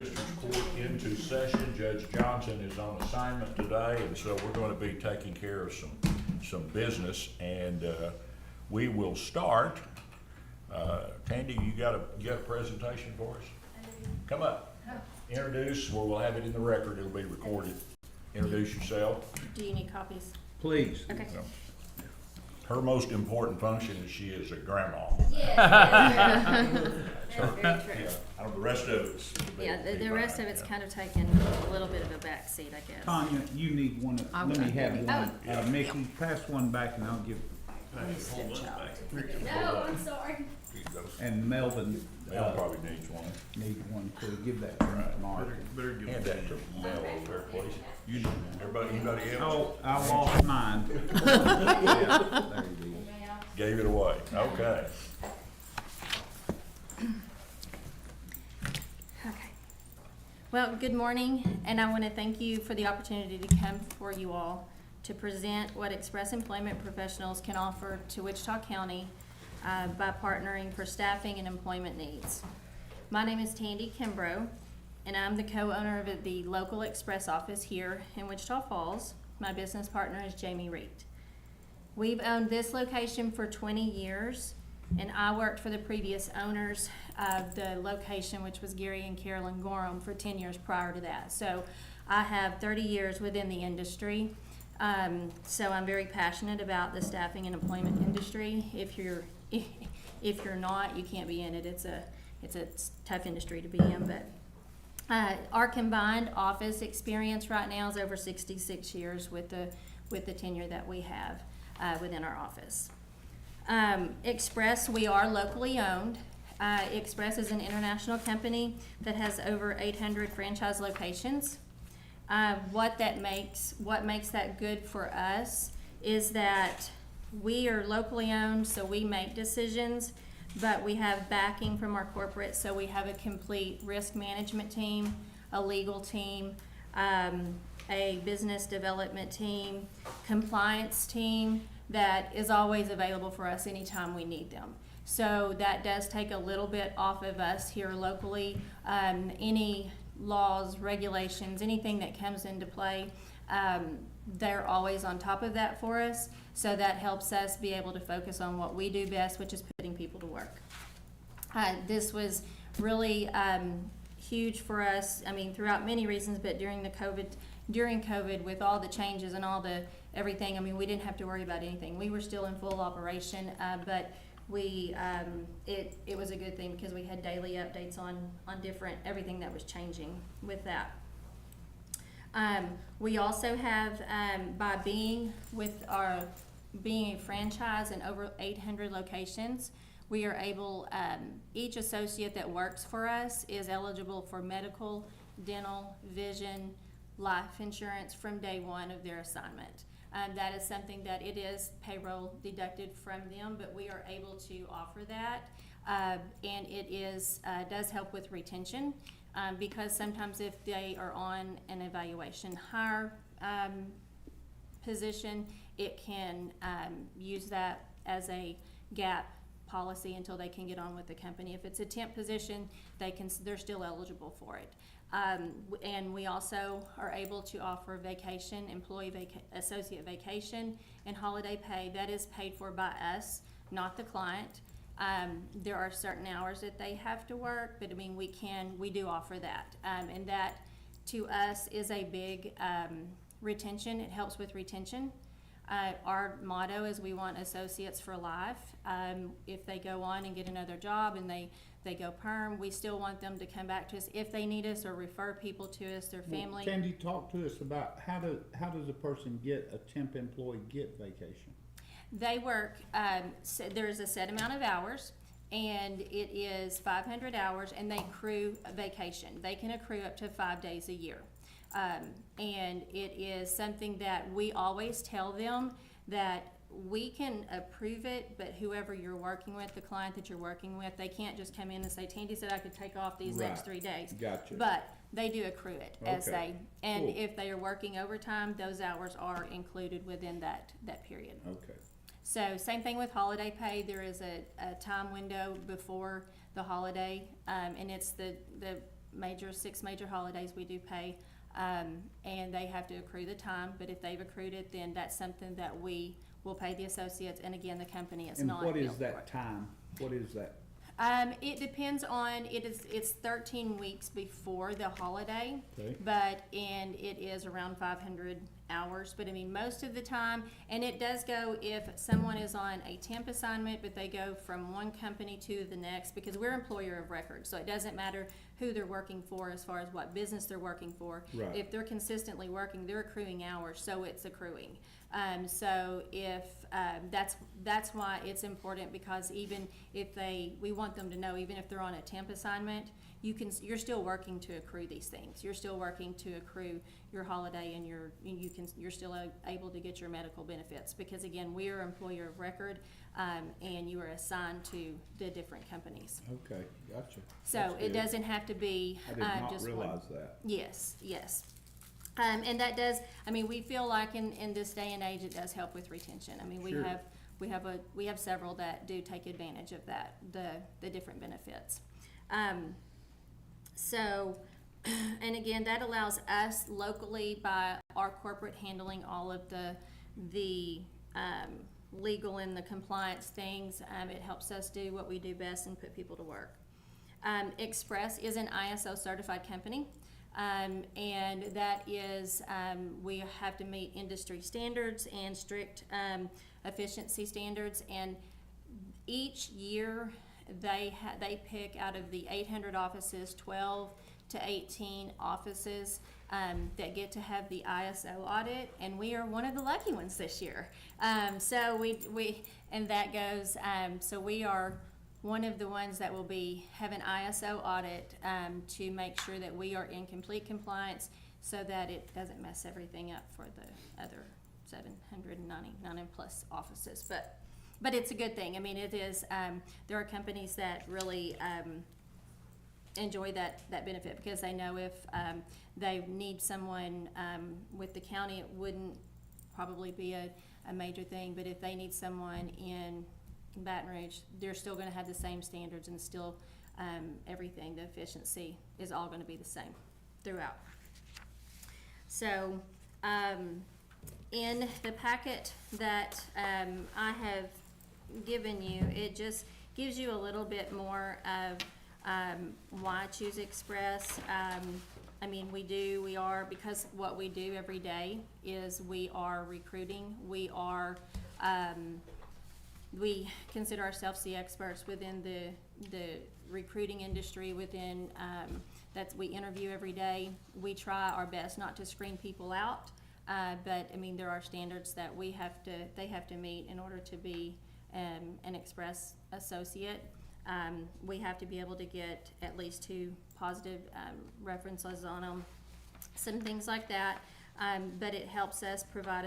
Court into session. Judge Johnson is on assignment today, and so we're going to be taking care of some business, and we will start. Tandy, you got a presentation for us? Come up. Introduce, or we'll have it in the record. It'll be recorded. Introduce yourself. Do you need copies? Please. Okay. Her most important function is she is a grandma. Yes. That's very true. Yeah, the rest of it's. Yeah, the rest of it's kind of taken a little bit of a back seat, I guess. Tanya, you need one, let me have one. Oh. Mickey, pass one back and I'll give, No, I'm sorry. and Melvin, Mel probably needs one. need one too. Give that to Mark. Better give hand that to Mel over there, please. You, anybody else? Oh, I lost mine. Yeah, there you go. Gave it away. Okay. Okay. Well, good morning, and I want to thank you for the opportunity to come before you all to present what Express Employment Professionals can offer to Wichita County by partnering for staffing and employment needs. My name is Tandy Kimbrough, and I'm the co-owner of the local Express office here in Wichita Falls. My business partner is Jamie Reed. We've owned this location for 20 years, and I worked for the previous owners of the location, which was Gary and Carolyn Gorham, for 10 years prior to that. So I have 30 years within the industry. So I'm very passionate about the staffing and employment industry. If you're not, you can't be in it. It's a tough industry to be in, but our combined office experience right now is over 66 years with the tenure that we have within our office. Express, we are locally owned. Express is an international company that has over 800 franchise locations. What makes that good for us is that we are locally owned, so we make decisions, but we have backing from our corporate, so we have a complete risk management team, a legal team, a business development team, compliance team that is always available for us anytime we need them. So that does take a little bit off of us here locally. Any laws, regulations, anything that comes into play, they're always on top of that for us. So that helps us be able to focus on what we do best, which is putting people to work. This was really huge for us, I mean, throughout many reasons, but during COVID, with all the changes and all the everything, I mean, we didn't have to worry about anything. We were still in full operation, but it was a good thing because we had daily updates on everything that was changing with that. We also have, by being a franchise in over 800 locations, we are able, each associate that works for us is eligible for medical, dental, vision, life insurance from day one of their assignment. That is something that it is payroll deducted from them, but we are able to offer that. And it does help with retention because sometimes if they are on an evaluation hire position, it can use that as a gap policy until they can get on with the company. If it's a temp position, they're still eligible for it. And we also are able to offer vacation, associate vacation, and holiday pay. That is paid for by us, not the client. There are certain hours that they have to work, but I mean, we do offer that. And that to us is a big retention. It helps with retention. Our motto is we want associates for life. If they go on and get another job and they go perm, we still want them to come back to us if they need us or refer people to us, their family. Tandy, talk to us about how does a person a temp employee get vacation? They work, so there's a set amount of hours, and it is 500 hours, and they accrue a vacation. They can accrue up to 5 days a year. And it is something that we always tell them that we can approve it, but whoever you're working with, the client that you're working with, they can't just come in and say, Tandy said I could take off these next 3 days. Gotcha. But they do accrue it and Cool. if they are working overtime, those hours are included within that period. Okay. So same thing with holiday pay. There is a time window before the holiday, and it's the six major holidays we do pay. And they have to accrue the time, but if they've accrued it, then that's something that we will pay the associates, and again, the company is And not. what is billed for that it. time? What is that? It depends on, it's 13 weeks before the holiday. Okay. And it is around 500 hours, but I mean, most of the time, and it does go if someone is on a temp assignment, but they go from one company to the next, because we're employer of record, so it doesn't matter who they're working for as far as what business they're working for. Right. If they're consistently working, they're accruing hours, so it's accruing. So if, that's why it's important, because even if we want them to know, even if they're on a temp assignment, you're still working to accrue these things. You're still working to accrue your holiday, and you're still able to get your medical benefits, because again, we are employer of record, and you are assigned to the different companies. Okay, gotcha. So That's it good. doesn't have to be, I did not just one. realize that. Yes, yes. And that does, I mean, we feel like in this day and age, it does help with retention. I mean, Sure. we have several that do take advantage of that, the different benefits. So, and again, that allows us locally, by our corporate handling all of the legal and the compliance things, it helps us do what we do best and put people to work. Express is an ISO certified company. And that is, we have to meet industry standards and strict efficiency standards. And each year, they pick out of the 800 offices, 12 to 18 offices that get to have the ISO audit, and we are one of the lucky ones this year. So and that goes, so we are one of the ones that will have an ISO audit to make sure that we are in complete compliance, so that it doesn't mess everything up for the other 799 plus offices. But it's a good thing. I mean, it is, there are companies that really enjoy that benefit, because they know if they need someone with the county, it wouldn't probably be a major thing, but if they need someone in Baton Rouge, they're still going to have the same standards, and still everything, the efficiency is all going to be the same throughout. So in the packet that I have given you, it just gives you a little bit more of why choose Express. I mean, we are, because what we do every day is we are recruiting. We consider ourselves the experts within the recruiting industry. Within we interview every day. We try our best not to screen people out, but I mean, there are standards that they have to meet in order to be an Express associate. We have to be able to get at least 2 positive references on them, some things like that. But it helps us provide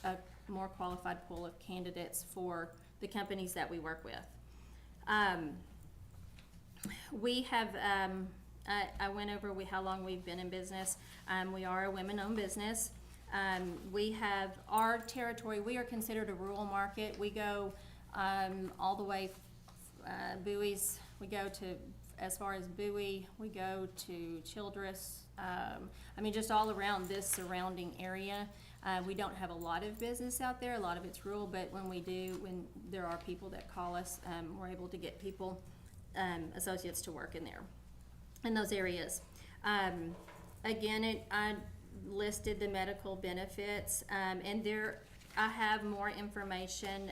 a more qualified pool of candidates for the companies that we work with. We have, I went over how long we've been in business. We are a women-owned business. We have our territory, we are considered a rural market. We go all the way, Bowie's, we go to, as far as Bowie, we go to Childress. I mean, just all around this surrounding area. We don't have a lot of business out there. A lot of it's rural, but when we do, when there are people that call us, we're able to get people, associates, to work in those areas. Again, I listed the medical benefits, and I have more information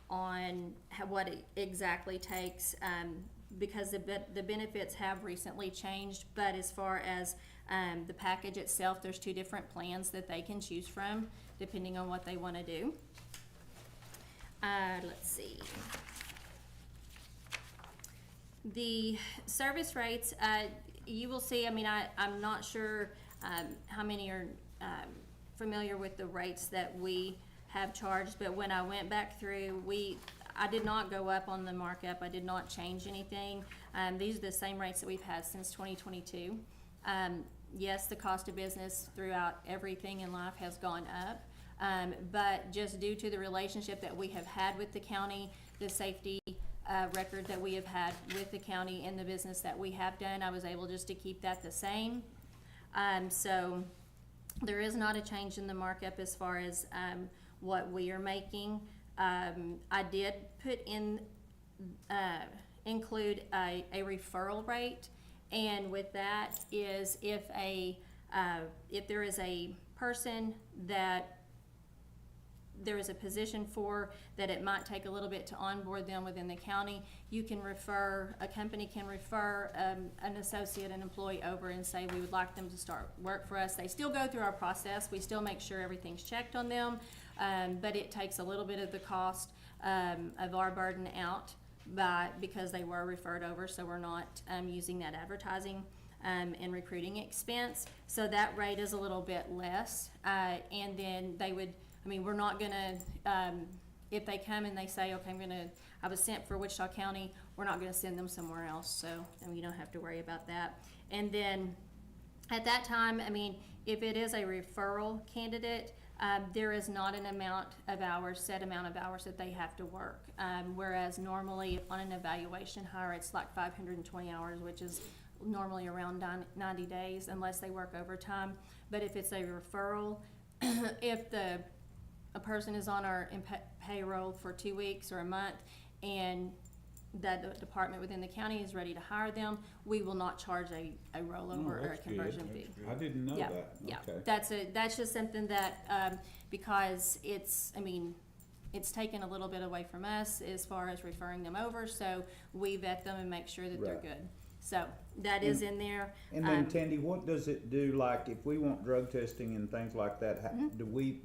on what it exactly takes, because the benefits have recently changed. But as far as the package itself, there's 2 different plans that they can choose from depending on what they want to do. Let's see. The service rates, you will see, I mean, I'm not sure how many are familiar with the rates that we have charged, but when I went back through, I did not go up on the markup. I did not change anything. These are the same rates that we've had since 2022. Yes, the cost of business throughout everything in life has gone up, but just due to the relationship that we have had with the county, the safety record that we have had with the county and the business that we have done. I was able just to keep that the same. So there is not a change in the markup as far as, what we are making. I did put in, include a referral rate, and with that is if there is a person that there is a position for that it might take a little bit to onboard them within the county, a company can refer an associate, an employee over and say, we would like them to start work for us. They still go through our process, we still make sure everything's checked on them, but it takes a little bit of the cost of our burden out because they were referred over, so we're not using that advertising and recruiting expense. So that rate is a little bit less, and then we're not gonna, if they come and they say, okay, I was sent for Wichita County, we're not gonna send them somewhere else, so then you don't have to worry about that. And then at that time, if it is a referral candidate, there is not an set amount of hours that they have to work. Whereas normally on an evaluation hire, it's like 520 hours, which is normally around 90 days unless they work overtime. But if it's a referral, if a person is on our payroll for 2 weeks or a month and that the department within the county is ready to hire them, we will not charge a rollover or a that's good. conversion fee. I didn't know Yeah, that. yeah, Okay. that's just something that, because it's taken a little bit away from us as far as referring them over, so we vet them and make sure that they're Right. good. So that is in there. And then Tandy, what does it do, like, if we want drug testing and things like that,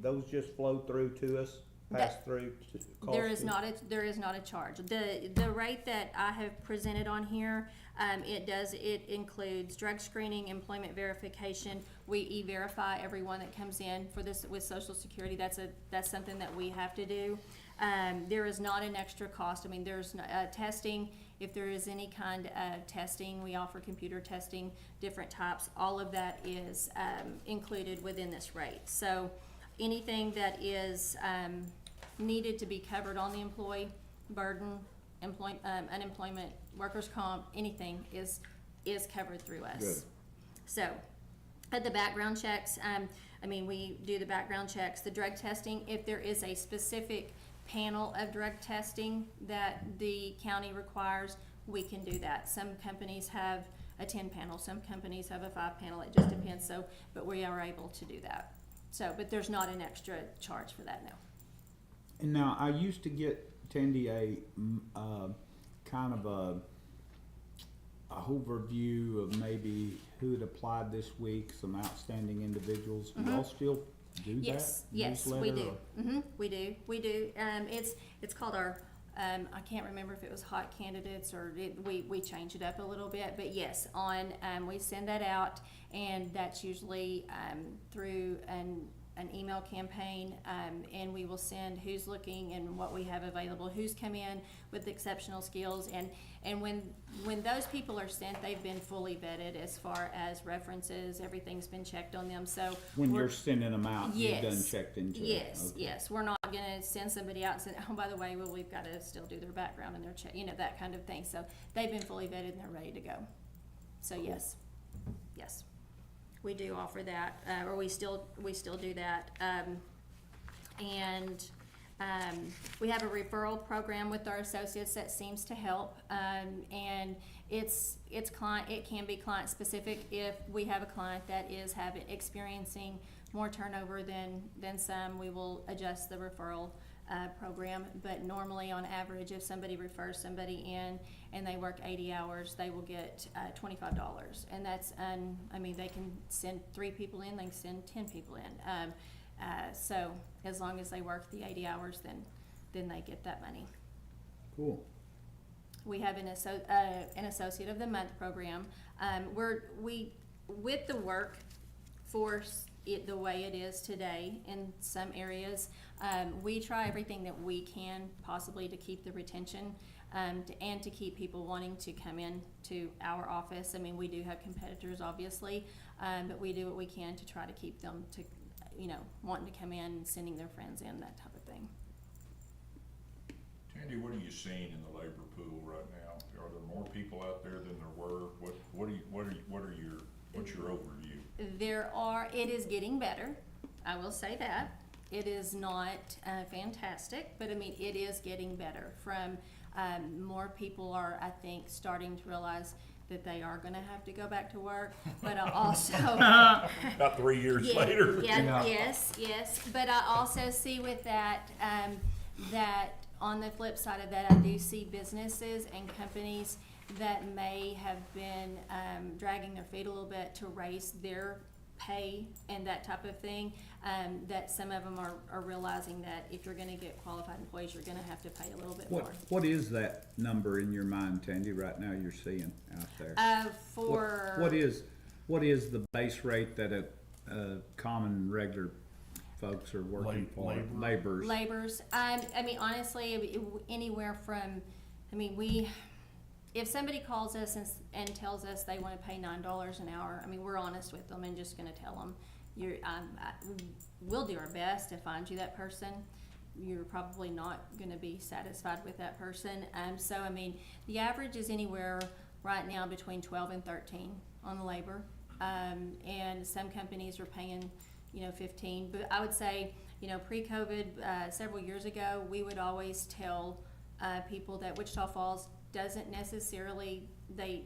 those just flow through to us, pass through to cost? There is not a charge. The rate that I have presented on here, it includes drug screening, employment verification. We e-verify everyone that comes in for this with Social Security. That's something that we have to do. There is not an extra cost. There's testing. If there is any kind of testing, we offer computer testing, different types. All of that is included within this rate. So anything that is needed to be covered on the employee burden, unemployment, workers' comp, anything is covered through us. Good. So, at the background checks, we do the background checks, the drug testing, if there is a specific panel of drug testing that the county requires, we can do that. Some companies have a 10 panel, some companies have a 5 panel, it just depends, but we are able to do that. So, but there's not an extra charge for that, no. And now, I used to get, Tandy, a kind of a overview of maybe who had applied this week, some outstanding individuals. Do y'all still do that? Yes, we newsletter, do. or- We do. It's called our, I can't remember if it was hot candidates or we changed it up a little bit, but yes, we send that out, and that's usually, through an email campaign, and we will send who's looking and what we have available, who's come in with exceptional skills, and when those people are sent, they've been fully vetted as far as references, everything's been checked on them, so. When we're- you're sending them out, you've done Yes. checked into it? Yes, Okay. yes, we're not gonna send somebody out and say, oh, by the way, we've gotta still do their background and their check, that kind of thing, so they've been fully vetted and they're ready to go. So yes, we do offer that, or we still do that, and we have a referral program with our associates that seems to help, and it can be client specific. If we have a client that is experiencing more turnover than some, we will adjust the referral program. But normally, on average, if somebody refers somebody in and they work 80 hours, they will get $25, and that's they can send 3 people in, they can send 10 people in. So as long as they work the 80 hours, then they get that money. Cool. We have an Associate of the Month program. With the workforce, the way it is today in some areas, we try everything that we can possibly to keep the retention, and to keep people wanting to come in to our office. We do have competitors, obviously, but we do what we can to try to keep them to, wanting to come in and sending their friends in, that type of thing. Andy, what are you seeing in the labor pool right now? Are there more people out there than there were? What's your overview? It is getting better, I will say that. It is not fantastic, but I mean, it is getting better. More people are, I think, starting to realize that they are gonna have to go back to work, but I also. About 3 years later. Yeah, yes, but I also see with that, that on the flip side of that, I do see businesses and companies that may have been, dragging their feet a little bit to raise their pay and that type of thing, that some of them are realizing that if you're gonna get qualified employees, you're gonna have to pay a little bit more. What is that number in your mind, Tandy, right now you're seeing out there? What is the base rate that a common, regular folks are working for? Labor. Laborers, I mean, honestly, anywhere from, if somebody calls us and tells us they wanna pay $9 an hour, I mean, we're honest with them and just gonna tell them, we'll do our best to find you that person. You're probably not gonna be satisfied with that person. So, I mean, the average is anywhere right now between 12 and 13 on the labor. And some companies are paying, 15, but I would say, pre-COVID, several years ago, we would always tell, people that Wichita Falls doesn't necessarily, they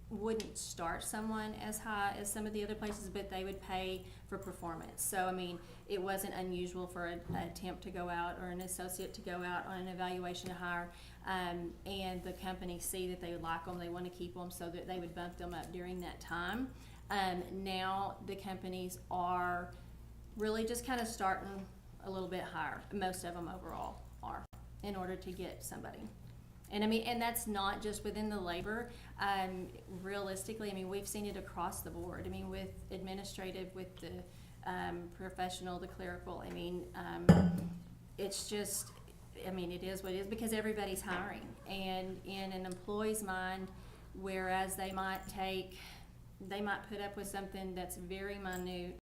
wouldn't start someone as high as some of the other places, but they would pay for performance. So, I mean, it wasn't unusual for a temp to go out or an associate to go out on an evaluation to hire, and the company see that they like them, they want to keep them, so that they would bump them up during that time. Now the companies are really just kind of starting a little bit higher. Most of them overall are, in order to get somebody. And I mean, and that's not just within the labor. Realistically, I mean, we've seen it across the board. I mean, with administrative, with the professional, the clerical. I mean, it's just, I mean, it is what it is because everybody's hiring. And in an employee's mind, whereas they might put up with something that's very minute.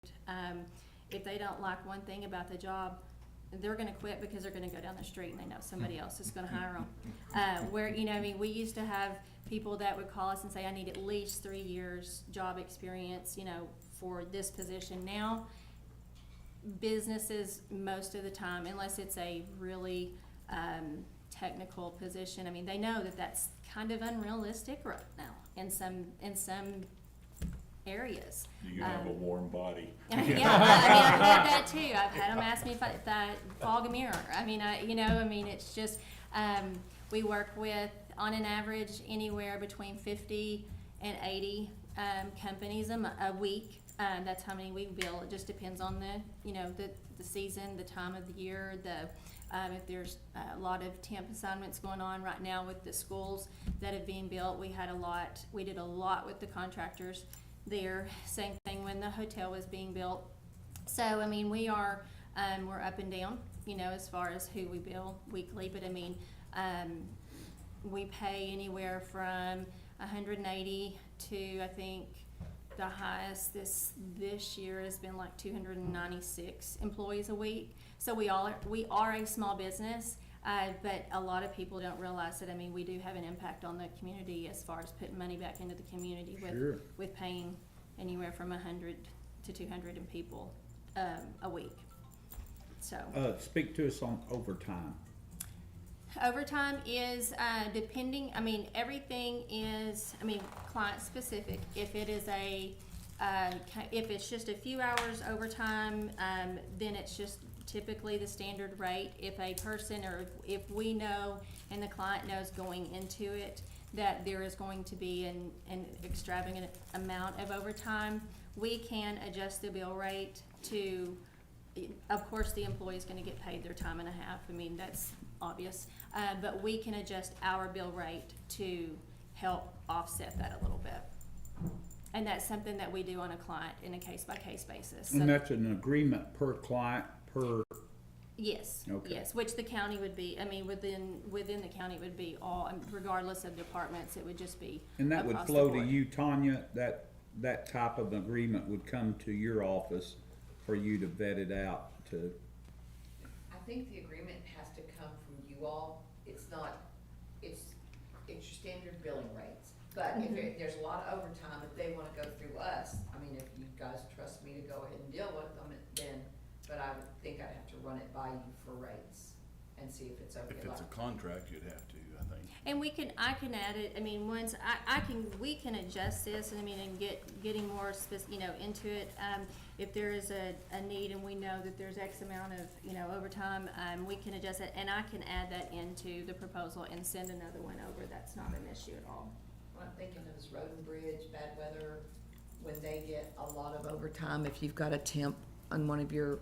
If they don't like one thing about the job, they're gonna quit because they're gonna go down the street and they know somebody else is gonna hire them. Where, I mean, we used to have people that would call us and say, I need at least 3 years job experience, for this position. Now, businesses, most of the time, unless it's a really, technical position, I mean, they know that that's kind of unrealistic right now in some areas. You have a warm body. Yeah, I mean, I've had that too. I've had them ask me if I fog a mirror. I mean, it's just, we work with, on an average, anywhere between 50 and 80 companies a week. That's how many we bill. It just depends on the season, the time of the year, if there's a lot of temp assignments going on right now with the schools that have been built. We did a lot with the contractors there. Same thing when the hotel was being built. So, I mean, we're up and down, as far as who we bill weekly, but I mean, we pay anywhere from 180 to, I think, the highest this year has been like 296 employees a week. So we are a small business, but a lot of people don't realize that. I mean, we do have an impact on the community as far as putting money back into the community with paying anywhere from 100 to 200 people a week. So Speak to us on overtime. overtime is depending. I mean, everything is, client specific. If it is if it's just a few hours overtime, then it's just typically the standard rate. If a person, or if we know and the client knows going into it that there is going to be an extravagant amount of overtime, we can adjust the bill rate to, of course, the employee is going to get paid their time and a half. I mean, that's obvious. But we can adjust our bill rate to help offset that a little bit. And that's something that we do on a client in a case-by-case basis. So, And that's an agreement per client, per, yes, Okay. yes, which the county would be, within the county it would be all, regardless of departments, it would just be and that would across the flow to board. you, Tanya, that type of agreement would come to your office for you to vet it out to, I think the agreement has to come from you all. It's it's your standard billing rates. But if Mhm. there's a lot of overtime, if they wanna go through us, I mean, if you guys trust me to go ahead and deal with them, then, but I would think I'd have to run it by you for rates and see if it's okay. If it's a contract, you'd have to, I think. And I can add it, I mean, once, we can adjust this, and I mean, and getting more into it. If there is a need and we know that there's X amount of, overtime, we can adjust it, and I can add that into the proposal and send another one over. That's not an issue at all. What I'm thinking of is road and bridge, bad weather, when they get a lot of overtime, if you've got a temp on one of your,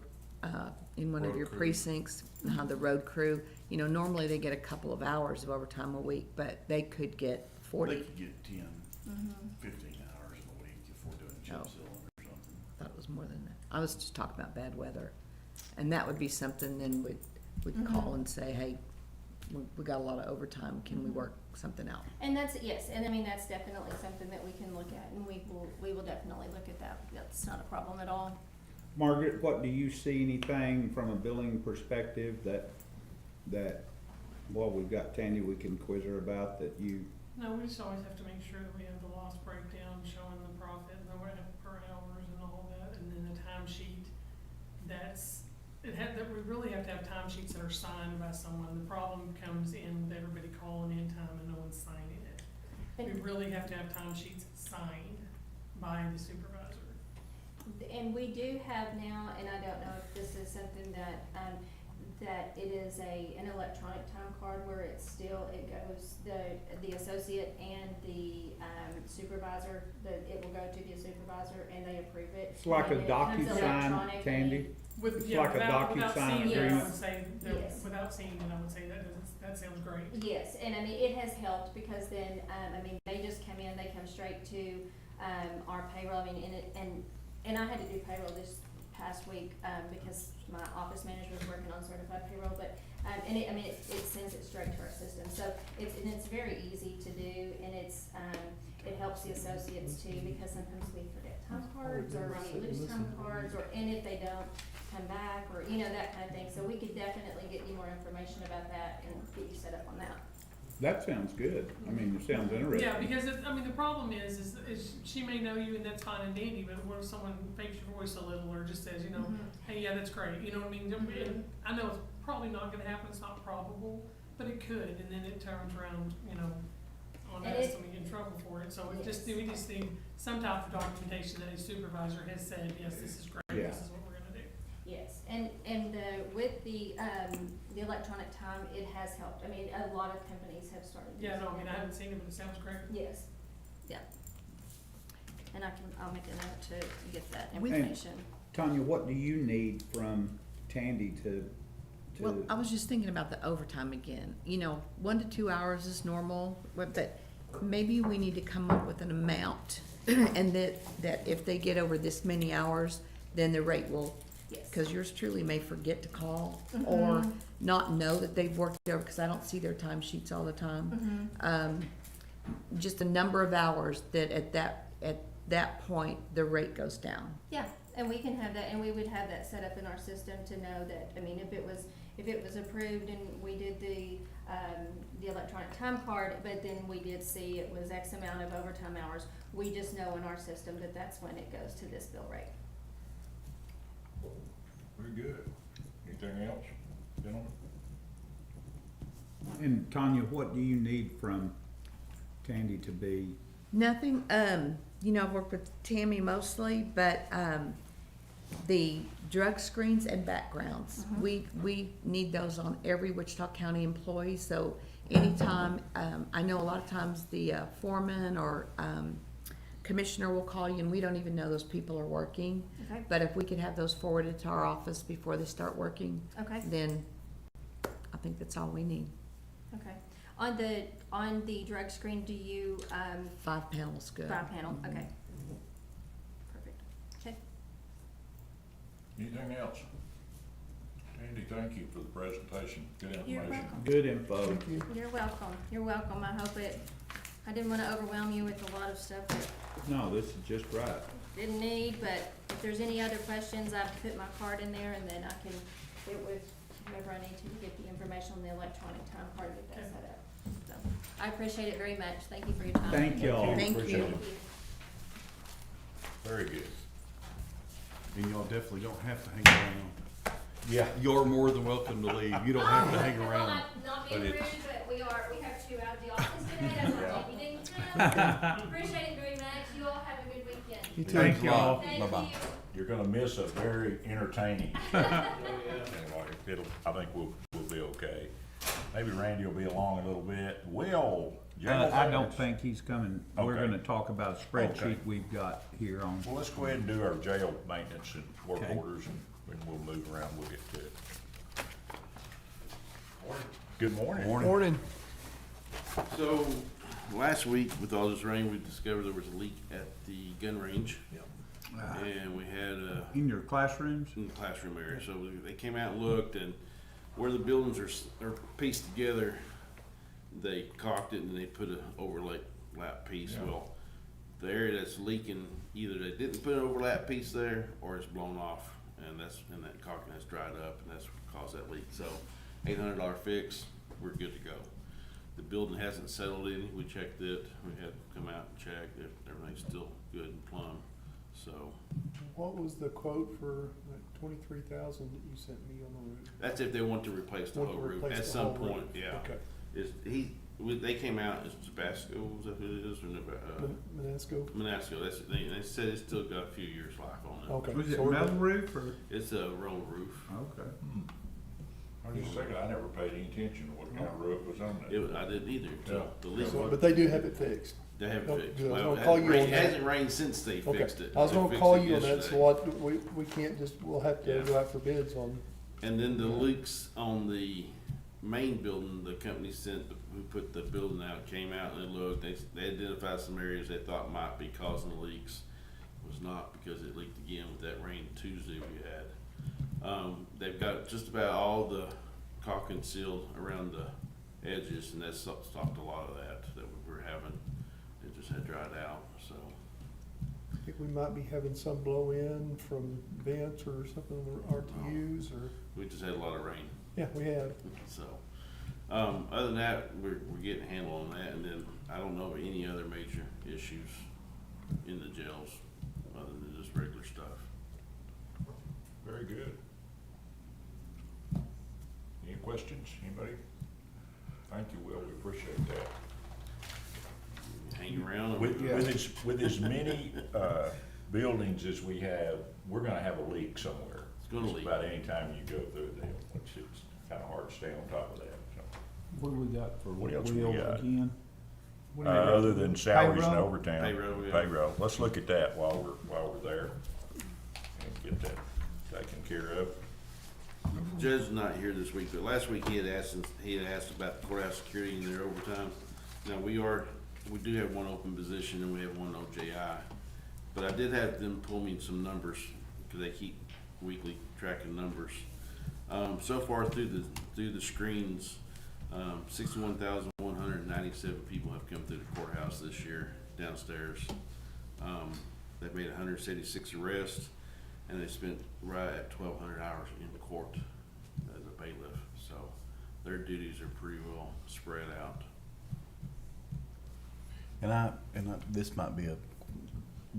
in one of Road your crew. precincts, the road crew, normally they get a couple of hours of overtime a week, but they could get They 40. could get 10, Mm-hmm. 15 hours a week if we're doing chip Oh. sealing or something. I thought it was more than that. I was just talking about bad weather. And that would be something then we'd Mhm. call and say, hey, we got a lot of overtime, can we Mhm. work something out? And yes, and I mean, that's definitely something that we can look at, and we will definitely look at that. That's not a problem at all. Margaret, what, do you see anything from a billing perspective that, well, we've got Tandy, we can quiz her about, that you, No, we just always have to make sure that we have the loss breakdown showing the profit and the revenue per hours and all that, and then the timesheet. That we really have to have timesheets that are signed by someone. The problem comes in with everybody calling in time and no one's signing it. We really have to have timesheets signed by the supervisor. And we do have now, and I don't know if this is something that, that it is an electronic time card where it goes, the associate and the supervisor, it will go to the supervisor and they approve it. it's like a And it comes DocuSign, electronically. Tandy? With, It's yeah, like a without DocuSign seeing it, I agreement? would say, Yes. without seeing it, I would say that sounds great. Yes, and I mean, it has helped because then, they just come in, they come straight to, our payroll, I mean, and I had to do payroll this past week, because my office manager was working on certified payroll, but, it sends it straight to our system, so it's very easy to do, and it helps the associates too, because sometimes we forget time cards, or we lose time cards, and if they don't come back, or, that kind of thing, so we could definitely get you more information about that and get you set up on that. That sounds good. I mean, it sounds interesting. Yeah, because the problem is she may know you and that's fine and dandy, but what if someone fakes your voice a little or just says, Mhm. hey, yeah, that's great, you know what I mean? And I know it's probably not gonna happen, it's not probable, but it could, and then it turns around, on And us it- and we get in trouble for it. So we Yes. just need some type of documentation that a supervisor has said, yes, this is great, Yeah. this is what we're gonna do. Yes, and with the electronic time, it has helped. I mean, a lot of companies have started using Yeah, no, I mean, I it. haven't seen it, but it sounds great. Yes, yeah. And I'll make a note to get that We- information. Tanya, what do you need from Tandy to? Well, I was just thinking about the overtime again. 1 to 2 hours is normal, but maybe we need to come up with an amount. And that if they get over this many hours, then the rate will, Yes. because yours truly may forget to call or Mhm. not know that they've worked over, because I don't see their timesheets all the time. Just a number of hours that at that point, the rate goes down. Yeah, and we can have that, and we would have that set up in our system to know that, I mean, if it was approved and we did the electronic time card, but then we did see it was X amount of overtime hours, we just know in our system that that's when it goes to this bill rate. Very good. Anything else, gentlemen? And Tanya, what do you need from Tandy to be? Nothing, I've worked with Tammy mostly, but, the drug screens and backgrounds, we need those on every Wichita County employee, so anytime, I know a lot of times the foreman or, commissioner will call you and we don't even know those people are working. Okay. But if we could have those forwarded to our office before they start working, Okay, then I think that's all we need. okay. On the drug screen, do you, 5 panels good. 5 panel, okay. Perfect, okay. Anything else? Andy, thank you for the presentation. Good You're information. welcome. Good info. You're welcome. I didn't wanna overwhelm you with a lot of stuff that No, this is just right. didn't need, but if there's any other questions, I've put my card in there and then I can get with whoever I need to get the information on the electronic time card, get that set up. So, I appreciate it very much. Thank you for your time. Thank y'all. Thank Appreciate you. it. Very good. And y'all definitely don't have to hang around. Yeah. You're more than welcome to leave. You don't have to hang Well, around. I'm not being but rude, it's- but we have two out of the office today, that's what Jamie didn't tell. Appreciate it very much. You all have a good weekend. You too. Thanks a lot. Thank Bye-bye. you. You're gonna miss a very entertaining. Anyway, I think we'll be okay. Maybe Randy will be along a little bit. Will? jail I don't maintenance? think he's coming. We're Okay. gonna talk about a Okay. spreadsheet we've got here on. Well, let's go ahead and do our jail maintenance and work Okay. orders, and we'll move around, we'll get to it. Good morning. Morning. So, last week with all this rain, we discovered there was a leak at the gun range. And we had In your classrooms? in the classroom area. So they came out and looked, and where the buildings are pieced together, they caulked it and they put an overlap piece. Yeah. Well, the area that's leaking, either they didn't put an overlap piece there or it's blown off, and that caulking has dried up, and that's what caused that leak. So, $800 fix, we're good to go. The building hasn't settled any. We checked it. We had them come out and check. Everything's still good and plumb. So What was the quote for like 23,000 that you sent me on the roof? that's if they want to replace the Want whole to roof replace at the some whole point. roof. Yeah. Okay. They came out. It's Tabasco. Was that who it is? Or Manasco? Monasco. They said it's still got a few years life on it. Okay. Was it so we're metal good. roof or? It's a roll roof. Okay. I was just thinking, I never paid any attention to what kind of roof was on that. I didn't either until Yeah. the leak. So, but they do have it fixed. They haven't Oh, fixed. good. I was Well, gonna call you on it that. hasn't rained since they Okay. fixed it. I was They gonna fixed call it you on that, yesterday. so what, we can't just, we'll have to Yeah. go out for bids on. And then the leaks on the main building, the company who put the building out, came out and they looked, they identified some areas they thought might be causing the leaks. It was not, because it leaked again with that rain Tuesday we had. They've got just about all the caulking sealed around the edges, and that's stopped a lot of that we were having. It just had dried out, so. I think we might be having some blow in from vents or something, or RTUs, or, We just had a lot of rain. yeah, we have. So, other than that, we're getting a handle on that, and then I don't know of any other major issues in the jails, other than just regular stuff. Very good. Any questions, anybody? Thank you, Will, we appreciate that. Hang around. and- With as many, buildings as we have, we're gonna have a leak somewhere. It's gonna leak. About any time you go through them, which is kinda hard to stay on top of that, so. What do we got for What else we Will got? again? Other than salaries and Payroll? overtime. Payroll, yeah. Payroll, let's look at that while we're there, and get that taken care of. Judge is not here this week, but last week he had asked about the courthouse security and their overtime. Now, we do have one open position and we have one OJI, but I did have them pull me some numbers, cause they keep weekly tracking numbers. So far through the screens, 61,197 people have come through the courthouse this year downstairs. They've made 176 arrests, and they spent right at 1,200 hours in court as a bailiff. So their duties are pretty well spread out. This might be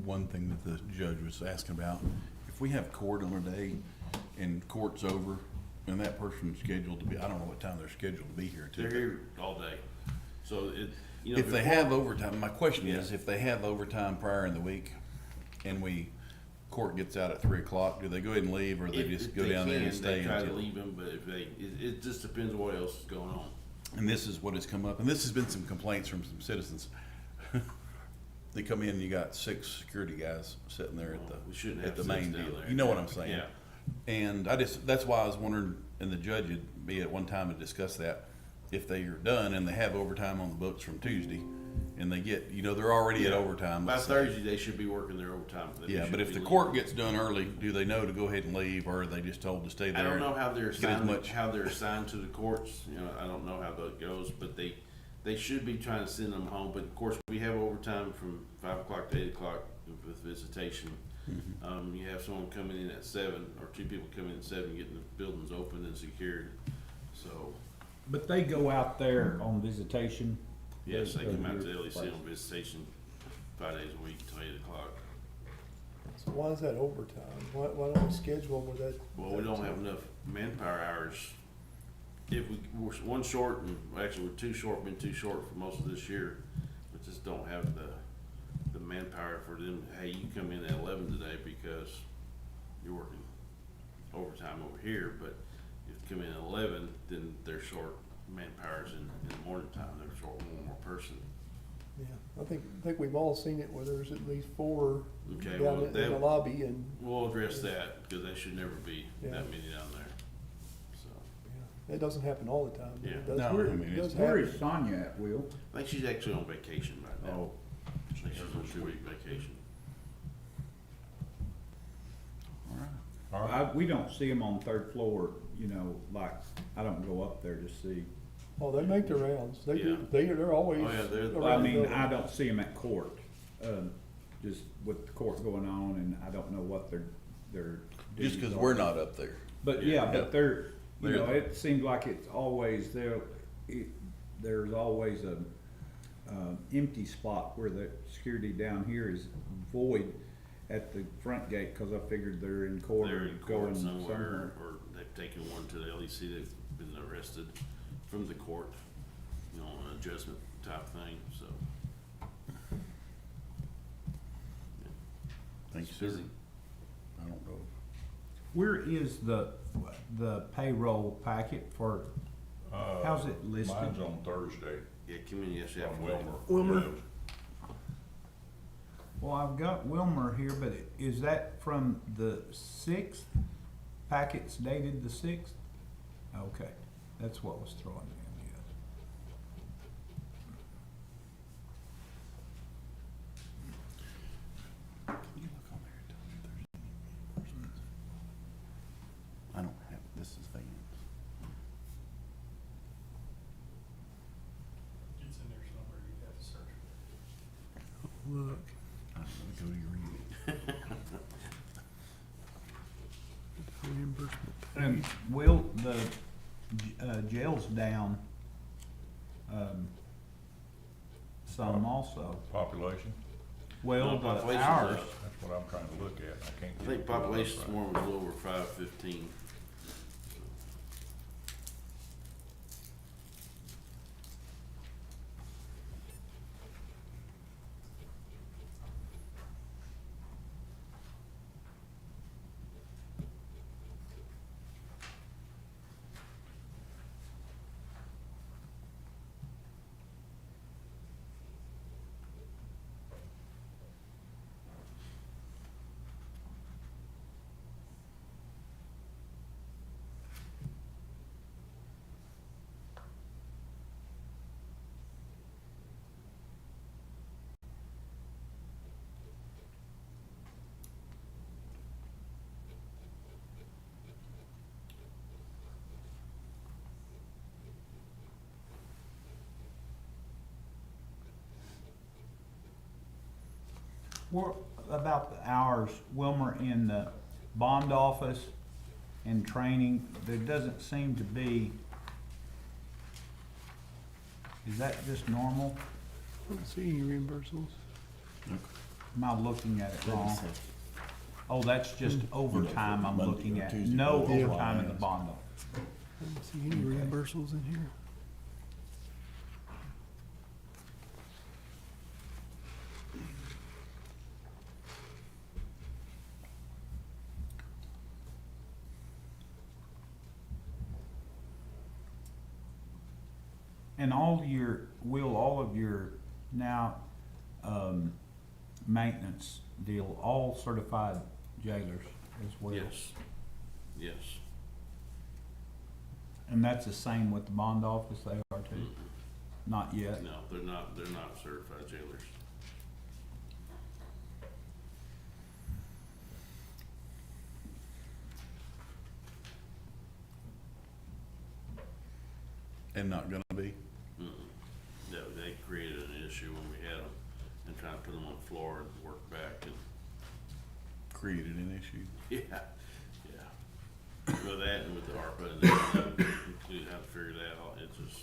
one thing that the judge was asking about. If we have court on a day and court's over and that person's scheduled to be, I don't know what time they're scheduled to be here They're to. here all day. So If they have overtime, my question is, if they have overtime prior in the week and court gets out at 3 o'clock, do they go ahead and leave or they just go down there and stay They try to until? leave them, but it just depends on what else is going on. And this is what has come up, and this has been some complaints from some citizens. They come in and you got 6 security guys sitting there We shouldn't at have the 6 main down dealer. there. You know what I'm saying? Yeah. And that's why I was wondering, and the judge would be at one time to discuss that, if they are done and they have overtime on the books from Tuesday, and they get, they're already at overtime. By let's say. Thursday, they should be working their overtime. They Yeah, should but if be the leaving. court gets done early, do they know to go ahead and leave, or are they just told to stay there? I don't know how they're get as assigned, much- how they're assigned to the courts. I don't know how that goes, but they they should be trying to send them home, but of course, we have overtime from 5 o'clock to 8 o'clock with visitation. You have someone coming in at 7, or 2 people coming in at 7, getting the buildings open and secured, so, But they go out there on visitation? yes, they come out to Your LEC place. on visitation 5 days a week till 8 o'clock. So why is that overtime? Why don't we schedule them with that? Well, we don't have enough manpower hours. If we're one short, and actually we're too short, been too short for most of this year. We just don't have the manpower for them, hey, you come in at 11 today because you're working overtime over here, but if you come in at 11, then they're short manpowers in the morning time, they're short one more person. Yeah, I think we've all seen it where there's at least 4 Okay, down well, in the lobby and, we'll address that, because they should never be Yeah. that many down there, so. yeah, it doesn't happen all the time, but Yeah. it does, No, I mean, it does Where happen. is Sonia at, Will? I think she's actually on vacation right now. Oh, I think she's on a 2-week vacation. All right, we don't see them on third floor, you know, like, I don't go up there to see. Oh, they make their rounds. They do, Yeah. they're always Oh, yeah, they're- I around the mean, building. I don't see them at court, just with the court going on, and I don't know what their Just duties cause are. we're not up there. But Yeah. yeah, but they're, you know, They're- it seems like it's always there, there's always a, empty spot where the security down here is void at the front gate, cause I figured they're in court They're or in going court somewhere. somewhere, or they've taken one to the LEC, they've been arrested from the court, you know, an adjustment type thing, so. Thank you, It's sir. busy. I don't know. Where is the payroll packet for, how's it listed? Mine's on Thursday Yeah, come in yesterday from afternoon. Wilmer. Wilmer. Well, I've got Wilmer here, but is that from the 6th? Packets dated the 6th? Okay, that's what was throwing me, yes. Can you look on there and tell me if there's any reimbursements? I don't have, this is Vans. It's in there somewhere, you have to search. Look, I'm gonna go to your email. reimbursement. And Will, the jail's down, some also. Population, Well, No, the population's hours, up. that's what I'm trying to look at, I can't. I get think it pulled up population this right. morning was a little over 515. what about the hours, Wilmer, in the bond office and training, there doesn't seem to be, is that just normal? I don't see any reimbursements. Am I looking at it wrong? Oh, that's just overtime I'm Monday looking or at, Tuesday, no Wednesday. overtime in the bond office. I don't see any reimbursables in here. And all of your now, maintenance deal, all certified jailers as well? Yes, yes. And that's the same with the bond office, they are too? Mm-mm. Not yet? No, they're not certified jailers. And not gonna be? Mm-mm. No. they created an issue when we had them and trying to put them on the floor and work back and, Created an issue. yeah, yeah. With that and with the ARPA and then, we have to figure that out, it's just,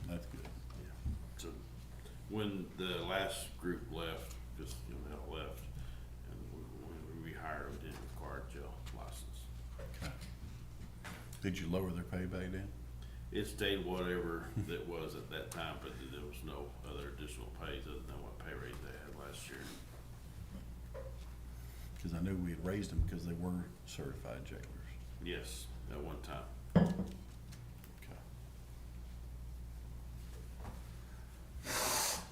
That's good. yeah. So, when the last group left, cause, you know, they all left, and when we rehired them, didn't require a jail license. Okay. Did you lower their pay back then? It stayed whatever it was at that time, but there was no other additional pays other than what pay raise they had last year. Cause I knew we had raised them because they were certified jailers. Yes, at one time. Okay.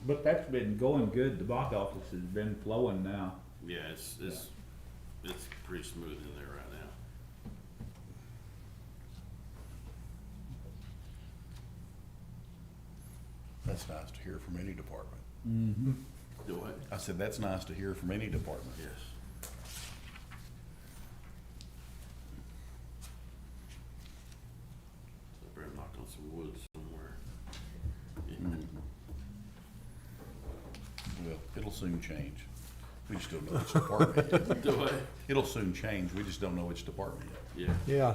But that's been going good, the bond office has been flowing now. Yeah, it's pretty smooth in there right now. That's nice to hear from any department. Mm-hmm. Do what? I said, that's nice to hear from any department. Yes. So I better knock on some wood somewhere. Mhm. Well, it'll soon change. We just don't know which department yet. Do what? It'll soon change. We just don't know which department yet. Yeah. Yeah.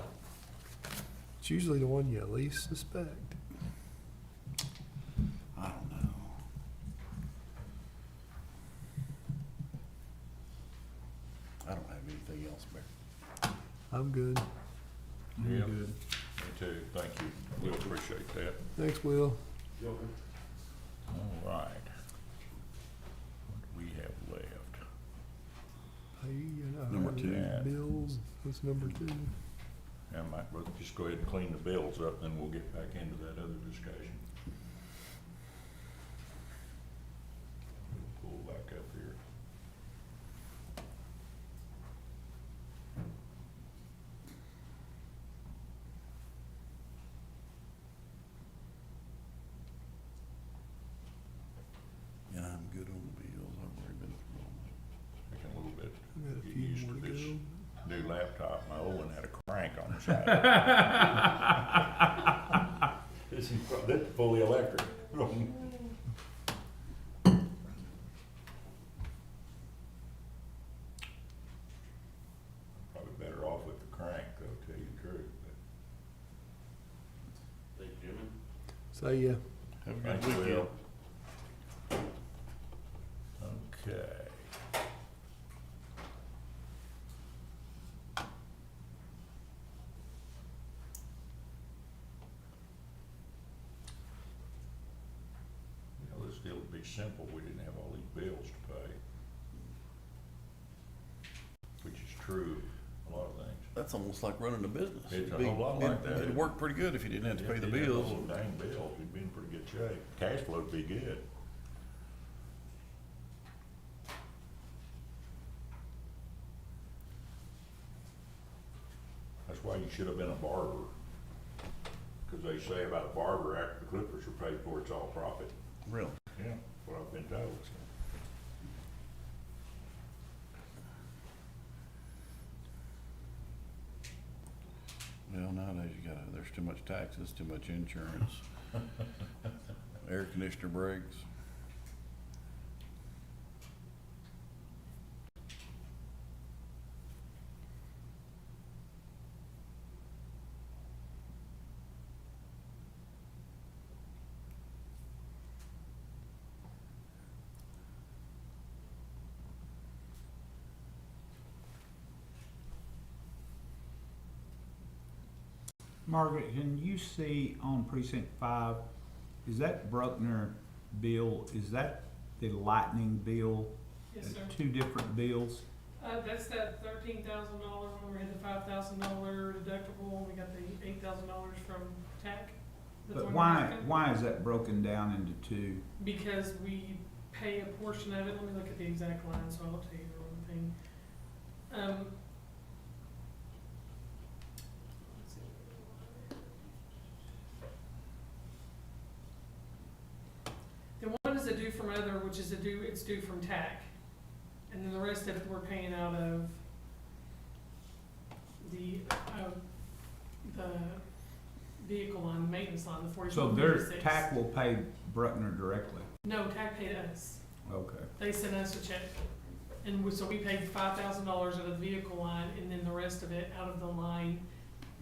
It's usually the one you least suspect. I don't know. I don't have anything else, Mayor. I'm good. Yeah. Good. Me too, thank you, we'll appreciate that. Thanks, Will. All right. What do we have left? Hey, you know, Number two. Yeah. Bills, that's number 2. I might, we'll just go ahead and clean the bills up, then we'll get back into that other discussion. Pull back up here. And I'm good on the bills. I've already been through all my. Taking a little bit, I got a get few used more to to this go. new laptop. My old one had a crank on the side. This is fully electric. Probably better off with the crank, though, to tell you the truth. Thank you, Jimmy. See ya. Have a Thanks, good weekend. Will. Okay. Well, this deal would be simple, we didn't have all these bills to pay. Which is true, a lot of things. That's almost like running a business. It's a It'd be- whole lot like that, It'd isn't work pretty good if you didn't have to pay the If you didn't have bills. those dang bills, we'd be in pretty good shape. Cash flow'd be good. That's why you should have been a barber. Cause they say about a barber, after the clippers are paid for, it's all profit. Really? Yeah, what I've been told. Well, nowadays there's too much taxes, too much insurance. Air conditioner breaks. Margaret, can you see on precinct 5, is that Bruckner bill, is that the lightning bill? Yes, sir. 2 different bills? That's that $13,000 one, we had the $5,000 deductible, we got the $8,000 from TAC. That's But what why, we're asking. why is that broken down into 2? Because we pay a portion of it, let me look at the exact line, so I'll tell you the wrong thing. Let's see. The one is a due from other, which is it's due from TAC. And then the rest of it we're paying out of the vehicle line, the maintenance line, the 44 So their 56. TAC will pay Bruckner directly? No, TAC paid us. Okay. They sent us a check. And so we paid $5,000 out of the vehicle line and then the rest of it out of the line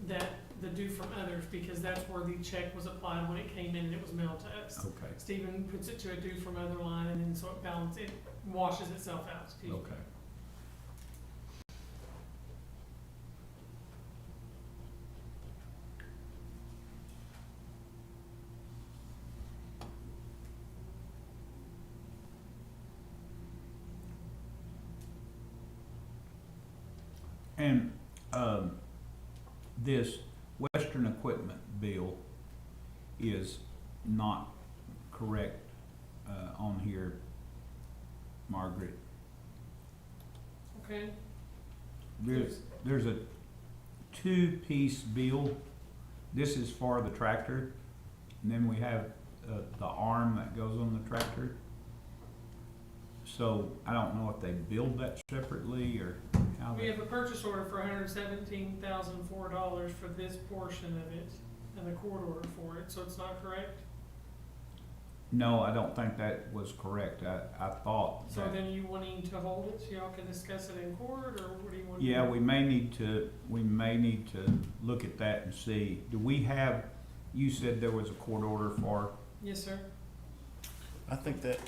that the due from others, because that's where the check was applied when it came in and it was mailed to us. Okay, Stephen puts it to a due from other line and then so it washes itself out. Excuse me. okay. And, this Western Equipment bill is not correct, on here, Margaret. Okay, There's a two-piece bill. This is for the tractor, and then we have, the arm that goes on the tractor. So I don't know if they billed that separately or how we they. have a purchase order for $117,004 for this portion of it and the court order for it, so it's not correct? No, I don't think that was correct. I thought So that, then you wanting to hold it, so y'all can discuss it in court, or what do you want? yeah, we may need to look at that and see. Do we have, you said there was a court order for, Yes, sir. I think that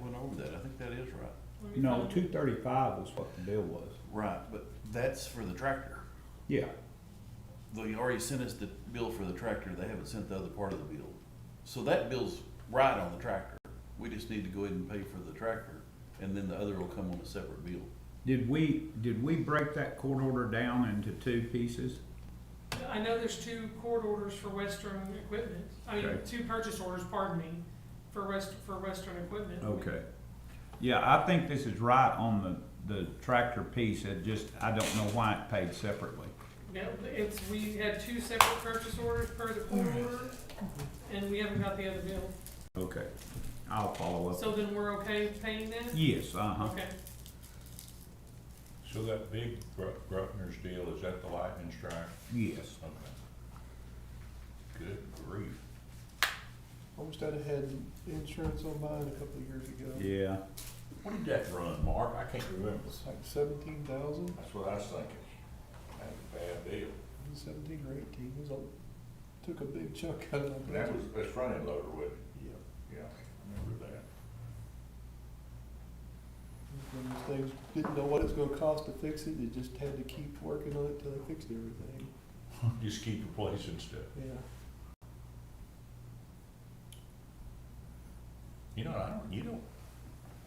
went over that. I think that is right. Let me no, find it. 235 was what the bill was. Right, but that's for the tractor. Yeah, They already sent us the bill for the tractor, they haven't sent the other part of the bill. So that bill's right on the tractor. We just need to go ahead and pay for the tractor, and then the other will come on a separate bill. did we break that court order down into two pieces? I know there's two court orders for Western Equipment, Okay. two purchase orders, pardon me, for Western Equipment. Okay. Yeah, I think this is right on the tractor piece, it just, I don't know why it paid separately. Yeah, we had two separate purchase orders per the court order, and we haven't got the other bill. Okay, I'll follow up. So then we're okay with paying that? Yes, uh-huh. Okay. So that big Bruckner's deal, is that the lightning strike? Yes. Okay. Good grief. Almost had insurance on mine a couple of years ago. Yeah, What did that run, Mark? I can't remember. It's like 17,000, That's what I was thinking. That was a bad deal. 17 or 18, took a big chunk out of my That budget. was, that's front end loader, wasn't it? Yeah. Yeah, I remember that. One of those things, didn't know what it was gonna cost to fix it, they just had to keep working on it till they fixed everything. Just keep replacing stuff. Yeah.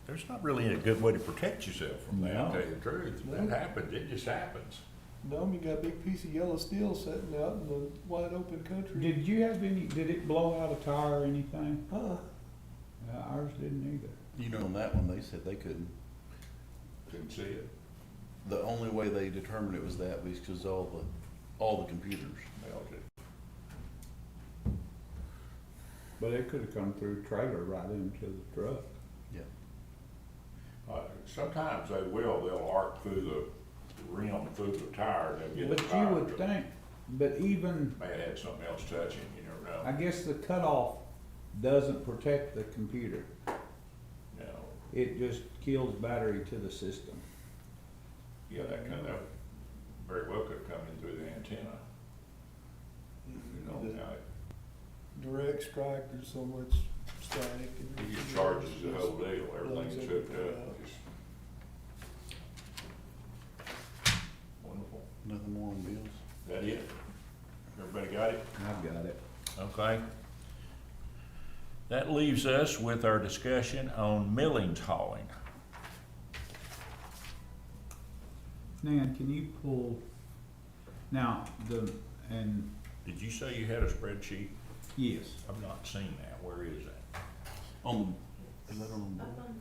There's not really a good way to protect yourself from that, No. to tell you the truth. If No. that happens, it just happens. No, you got a big piece of yellow steel sitting out in the wide open country. did it blow out a tire or anything? Ours didn't either. You know, on that one, they said they couldn't. Couldn't see it. The only way they determined it was that was because all the computers. Melted. But it could've come through trailer right into the truck. Yeah. Sometimes they'll arc through the rim, through the tire, they'll get the But you tire. would think, but even, May have had something else touching, you never I know. guess the cutoff doesn't protect the computer. You know, It just kills battery to the system. yeah, that very well could come in through the antenna. You know, The now direct strike, there's so much static. and it just charges the whole deal, blows everything's hooked everything up. out. Just wonderful. Nothing more on bills. That it? Everybody got it? I've got it. Okay. That leaves us with our discussion on millings hauling. Nan, can you pull, now, and, Did you say you had a spreadsheet? yes, I've not seen that. Where is that? Is that on the board?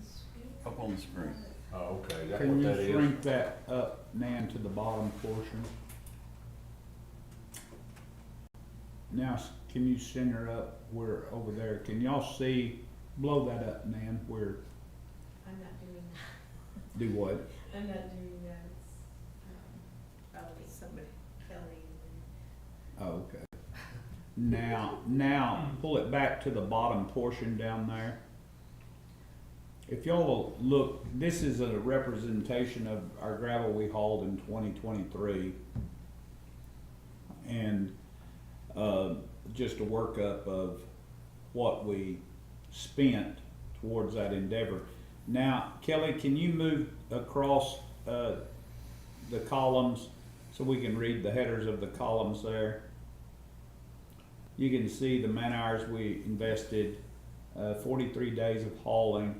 Up on the screen. Oh, okay, that's can what you that is? shrink that up, Nan, to the bottom portion? Now, can you center up where, over there, can y'all see, blow that up, Nan, where, I'm not doing that. do what? I'm not doing that. It's, probably somebody, Kelly, and Oh, okay. Now, pull it back to the bottom portion down there. If y'all will look, this is a representation of our gravel we hauled in 2023. And, just a workup of what we spent towards that endeavor. Now, Kelly, can you move across, the columns so we can read the headers of the columns there? You can see the man hours we invested, 43 days of hauling,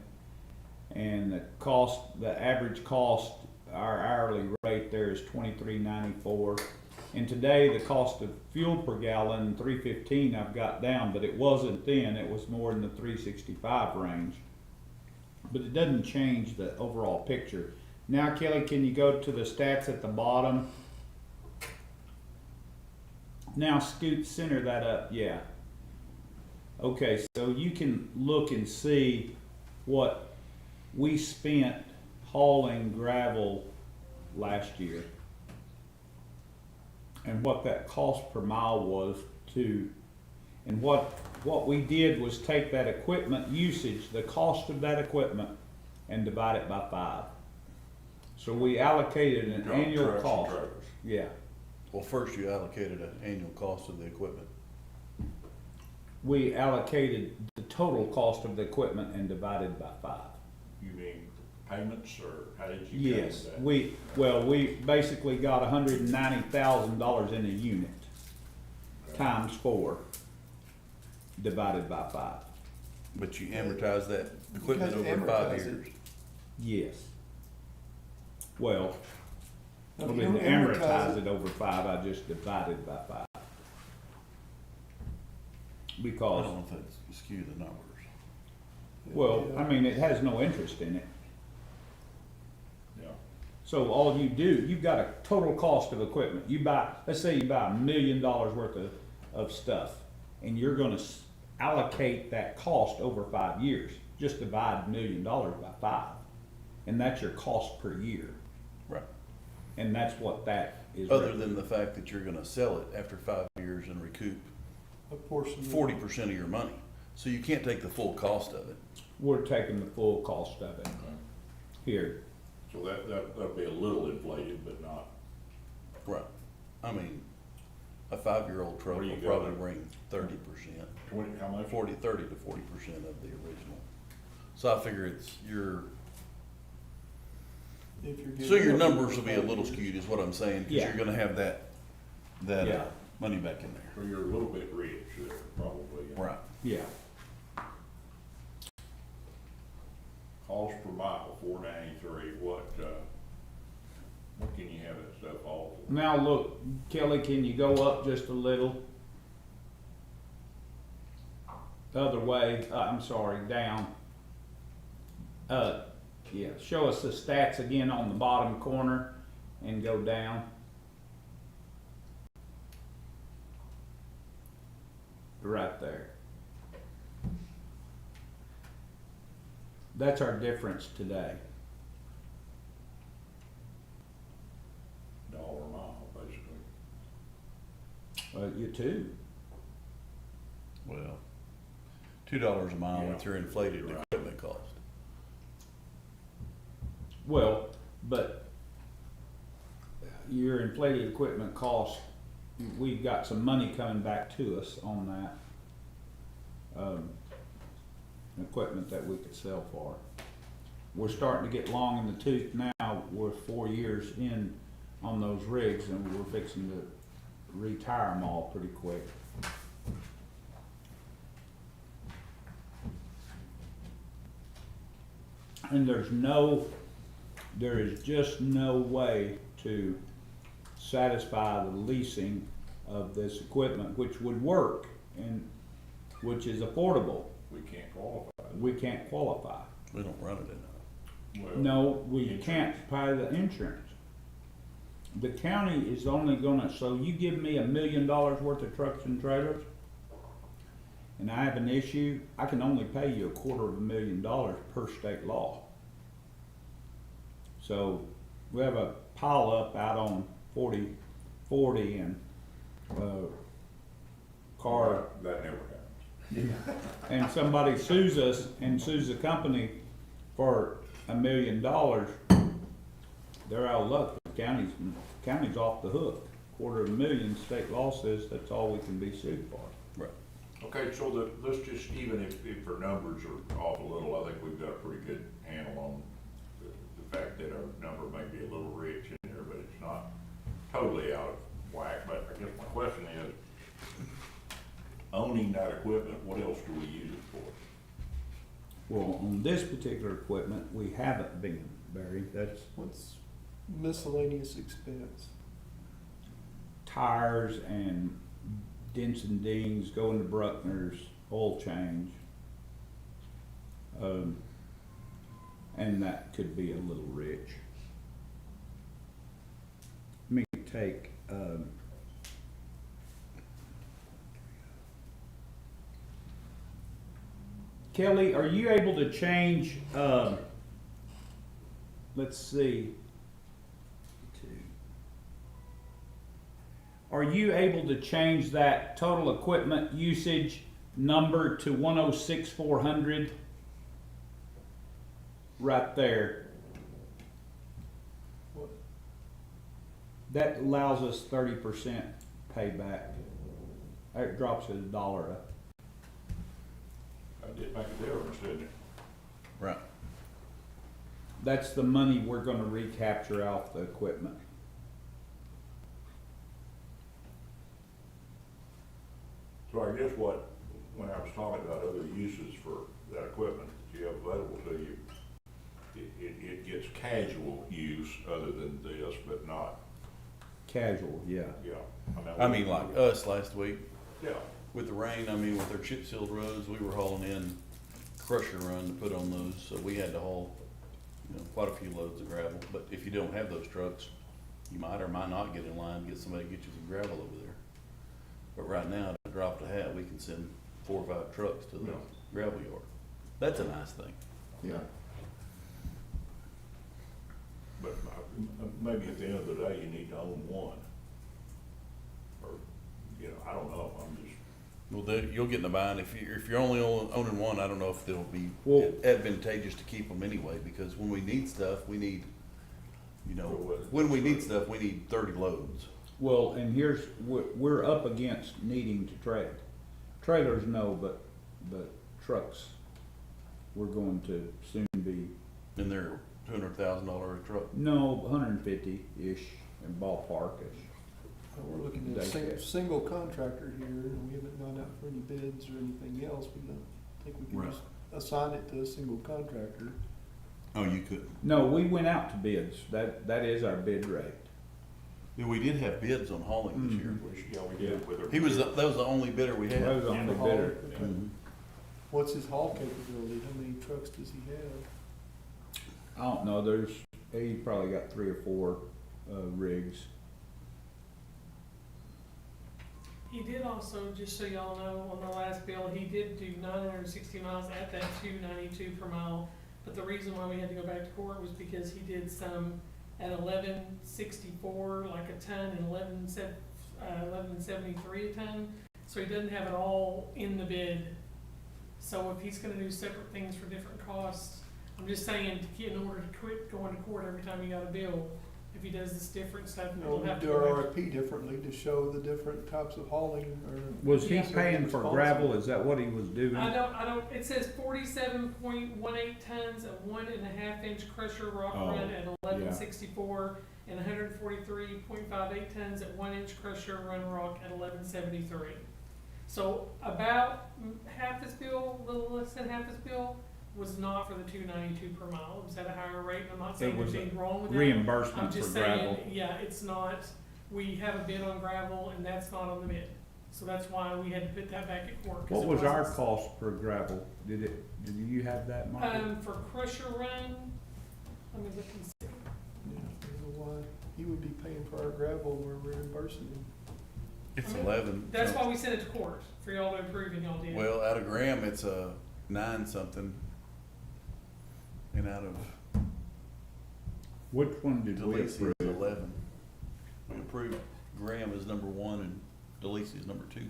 and the cost, the average cost, our hourly rate there is $23.94. And today the cost of fuel per gallon, $3.15 I've got down, but it wasn't then, it was more in the $3.65 range. But it doesn't change the overall picture. Now, Kelly, can you go to the stats at the bottom? Now scoot, center that up, yeah. Okay, so you can look and see what we spent hauling gravel last year. And what that cost per mile was too. And what we did was take that equipment usage, the cost of that equipment, and divide it by 5. So we allocated an Drop annual trucks and cost. trailers. Yeah. Well, first you allocated an annual cost of the equipment. We allocated the total cost of the equipment and divided by 5. You mean payments, or how did you come Yes, with that? we basically got $190,000 in a unit, times 4, divided by 5. But you amortize that equipment Because you over 5 amortize it. years. Yes. Well, I If you didn't amortize amortize it- it over 5, I just divided by 5. I Because, don't know if that's skew the numbers. well, Yeah. I mean, it has no interest in it. Yeah. So all you do, you've got a total cost of equipment. You buy, let's say you buy $1 million worth of stuff, and you're gonna allocate that cost over 5 years. Just divide $1 million by 5, and that's your cost per year. Right. And that's what that is. Other than the fact that you're gonna sell it after 5 years and recoup A portion. 40% of your money. So you can't take the full cost of it. We're taking the full cost of it here. So that'll be a little inflated, but not, Right. I mean, a 5-year-old truck Where you will probably going? bring 30%, 20, how much? 30 to 40% of the original. So I figure it's If you're so your getting- numbers will be a little skewed is what I'm saying, cause Yeah. you're gonna have that Yeah. money back in there. So you're a little bit rich there, probably. Right. Yeah. Cost per mile, $4.93, what can you have that stuff all for? Now look, Kelly, can you go up just a little? The other way, I'm sorry, down. Yeah, show us the stats again on the bottom corner and go down. Right there. That's our difference today. $1 a mile, basically. You too. Well, $2 a mile Yeah. with your inflated Right. equipment cost. Well, but your inflated equipment cost, we've got some money coming back to us on that. Equipment that we could sell for. We're starting to get long in the tooth now, we're 4 years in on those rigs and we're fixing to retire them all pretty quick. And there is just no way to satisfy the leasing of this equipment, which would work and which is affordable. We can't qualify. We can't qualify. We don't run it enough. Well, No, we Insurance. can't pay the insurance. The county is only gonna, so you give me $1 million worth of trucks and trailers, and I have an issue, I can only pay you $250,000 per state law. So, we have a pile up out on 40 and, car, That never happens. and somebody sues us and sues the company for $1 million, they're out of luck. The county's off the hook. $250,000, state law says that's all we can be sued for. Right. Okay, so let's just, even if our numbers are off a little, I think we've got a pretty good handle on the fact that our number may be a little rich in there, but it's not totally out of whack. But I guess my question is, owning that equipment, what else do we use it for? Well, on this particular equipment, we haven't been, Barry. That's What's miscellaneous expense? tires and dents and dings, going to Bruckner's, oil change. And that could be a little rich. Let me take, Kelly, are you able to change, let's see. Are you able to change that total equipment usage number to 106,400? Right there. What? That allows us 30% payback. It drops it $1 up. That did make a difference, didn't it? Right. That's the money we're gonna recapture off the equipment. So I guess when I was talking about other uses for that equipment that you have available to you, it gets casual use other than this, but not, Casual, yeah. yeah. I mean, like us last week, Yeah, with the rain, I mean, with their chip sealed roads, we were hauling in crusher run to put on those, so we had to haul, quite a few loads of gravel. But if you don't have those trucks, you might or might not get in line to get somebody to get you some gravel over there. But right now, at a drop of a hat, we can send 4 or 5 trucks to the Yeah. gravel yard. That's a nice thing. Yeah. but maybe at the end of the day, you need to own one. Or, I don't know, I'm just, Well, you'll get in a bind if you're only owning one. I don't know if it'll be Well- advantageous to keep them anyway, because when we need stuff, we need, Well, when we need stuff, we need 30 loads. Well, and we're up against needing to trade. Trailers, no, but trucks, we're going to soon be, And they're $200,000 a truck. no, 150-ish in ballpark-ish. We're looking at a single contractor here, and we haven't gone out for any bids or anything else. We don't think we can Right. just assign it to a single contractor. Oh, you couldn't. No, we went out to bids. That is our bid rate. Yeah, we did have bids on hauling this year. which, we did with our. That was the only bidder we That had. was the only Haul- bidder. okay. Mhm. What's his haul capability? How many trucks does he have? I don't know, he probably got 3 or 4 rigs. He did also, just so y'all know, on the last bill, he did do 960 miles at that 292 per mile. But the reason why we had to go back to court was because he did some at 1164 like a ton and 1173 a ton. So he doesn't have it all in the bid. So if he's gonna do separate things for different costs, I'm just saying, in order to quit going to court every time you got a bill, if he does this different stuff, You we'll know, have to do go our back. RFP differently to show the different types of hauling or. Was he Yeah. paying for gravel? Is that what he was doing? I don't, it says 47.18 tons of 1.5 inch crusher rock Oh, run at 1164 and 143.58 tons at 1 inch crusher run rock at 1173. So about half his bill, a little less than half his bill, was not for the 292 per mile. It was at a higher rate, and I'm not saying It there's was a anything wrong with that. I'm Reimbursement just for saying, gravel. yeah, it's not, we have a bid on gravel and that's not on the bid. So that's why we had to put that back at court. 'cause What it was our wasn't- cost per gravel? Did you have that, Mark? For crusher run, let me look and see. Yeah, I don't know why he would be paying for our gravel and we're reimbursing him. It's I mean, 11. That's why we sent it to court, for y'all to approve and y'all did. Well, out of Graham, it's a 9 something. And out of Which one did we DeLacy, approve? it's 11. We approved Graham as number 1 and DeLacy is number 2.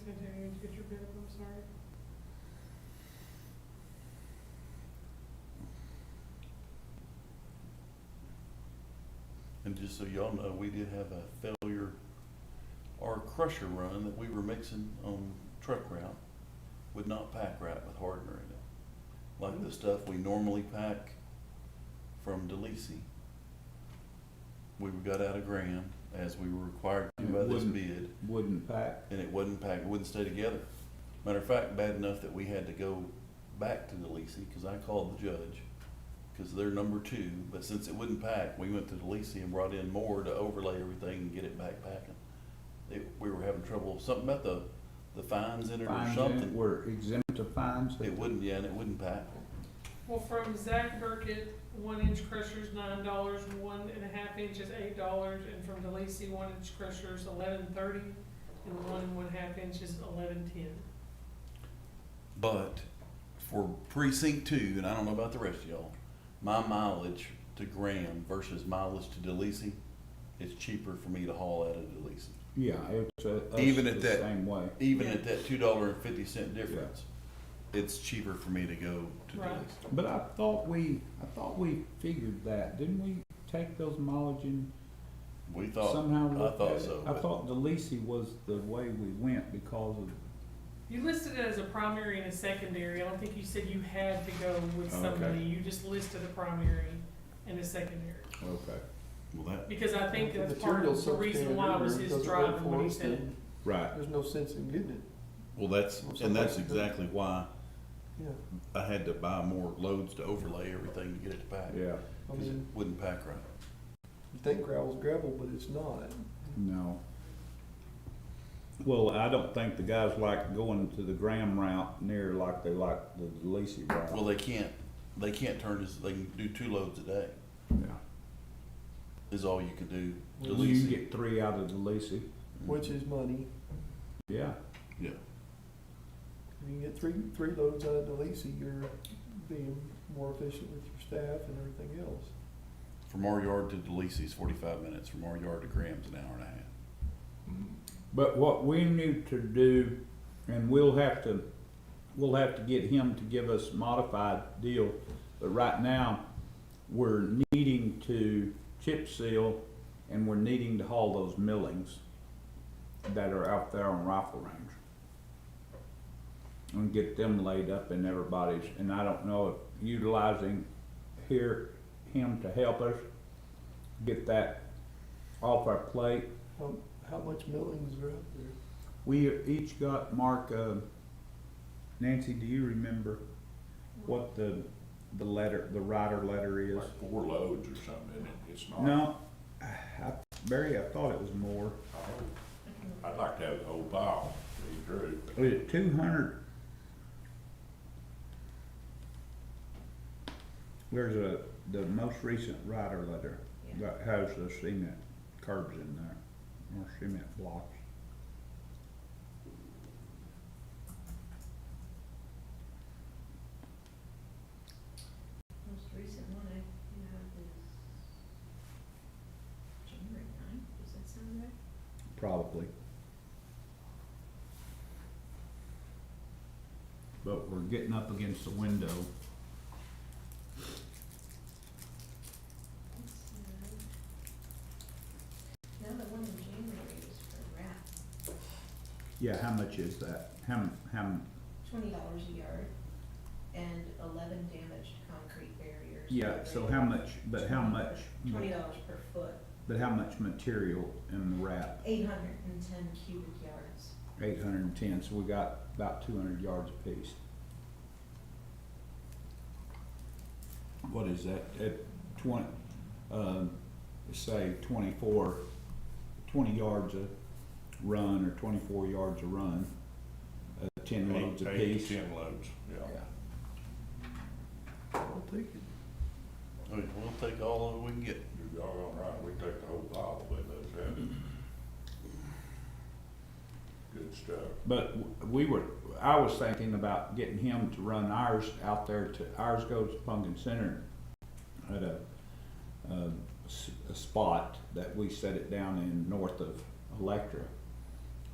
continuing to get your bid, I'm sorry. And just so y'all know, we did have a failure, our crusher run that we were mixing on truck route would not pack right with hardener in it. Like the stuff we normally pack from DeLisi. We got out of Graham as we were required to by this bid, Wouldn't pack. and it wouldn't pack, it wouldn't stay together. Matter of fact, bad enough that we had to go back to DeLisi, cause I called the judge, cause they're number 2, but since it wouldn't pack, we went to DeLisi and brought in more to overlay everything and get it back packing. We were having trouble, something about the fines in it or Fines in it something. were exempt of fines. It wouldn't, yeah, and it wouldn't pack. Well, from Zach Burkett, 1-inch crushers $9, 1.5 inches $8, and from DeLacy, 1-inch crushers $11.30, and 1 1/2 inches $11.10. But for precinct 2, and I don't know about the rest of y'all, my mileage to Graham versus mileage to DeLisi, it's cheaper for me to haul out of DeLisi. Yeah, it's us Even at the that- same way. Even at that $2.50 difference, it's cheaper for me to go to Right. DeLisi. But I thought we figured that, didn't we take those mileage in We thought, somehow? I looked thought at it? so, I but- thought DeLisi was the way we went because of, You listed it as a primary and a secondary. I don't think you said you had to go with Okay. somebody. You just listed a primary and a secondary. okay, well, that, Because I think If the that's part of material's the reason why was substandard or his doesn't driving work for when he us, said it. then right. There's no sense in getting it, well, that's, and that's exactly why yeah. I had to buy more loads to overlay everything to get it to pack. Yeah, I Cause it mean, wouldn't pack right. you think gravel's gravel, but it's not. no. Well, I don't think the guys like going to the Graham route near like they like the DeLisi route. Well, they can't turn this, they can do 2 loads a day, Yeah. is all you can do. Well, You can DeLisi, get 3 out of DeLisi. Which is money. Yeah, yeah. If you can get three loads out of DeLacy, you're being more efficient with your staff and everything else. From our yard to DeLisi's 45 minutes, from our yard to Graham's an hour and a half. but what we need to do, and we'll have to get him to give us a modified deal, but right now, we're needing to chip seal and we're needing to haul those millings that are out there on rifle range. And get them laid up in everybody's, and I don't know if utilizing him to help us get that off our plate. How much millings are out there? We each got, Mark, Nancy, do you remember what the rider letter is? Like 4 loads or something, isn't it? It's not. No, Barry, I thought it was more. Oh, I'd like to have the whole pile, to be true. Was it 200? There's the most recent rider letter that has the cement curbs in there, or cement blocks. Most recent one I have is January 9th, does that sound right? Probably. But we're getting up against the window. Now the one in January is for wrap, Yeah, how much is that? How, $20 a yard, and 11 damaged concrete barriers. yeah, so how much, but how much, $20 per foot, but how much material in the wrap? 810 cubic yards. 810, so we got about 200 yards apiece. What is that, at 20, say 20 yards a run, or 24 yards a run, 10 loads 8 to apiece? 10 loads, yeah. I'll take it. I mean, we'll take all of it we can get. You're doggone right, we take the whole pile with those, yeah. Good stuff. But I was thinking about getting him to run ours out there ours goes to Pumpkin Center at a spot that we set it down in north of Electra,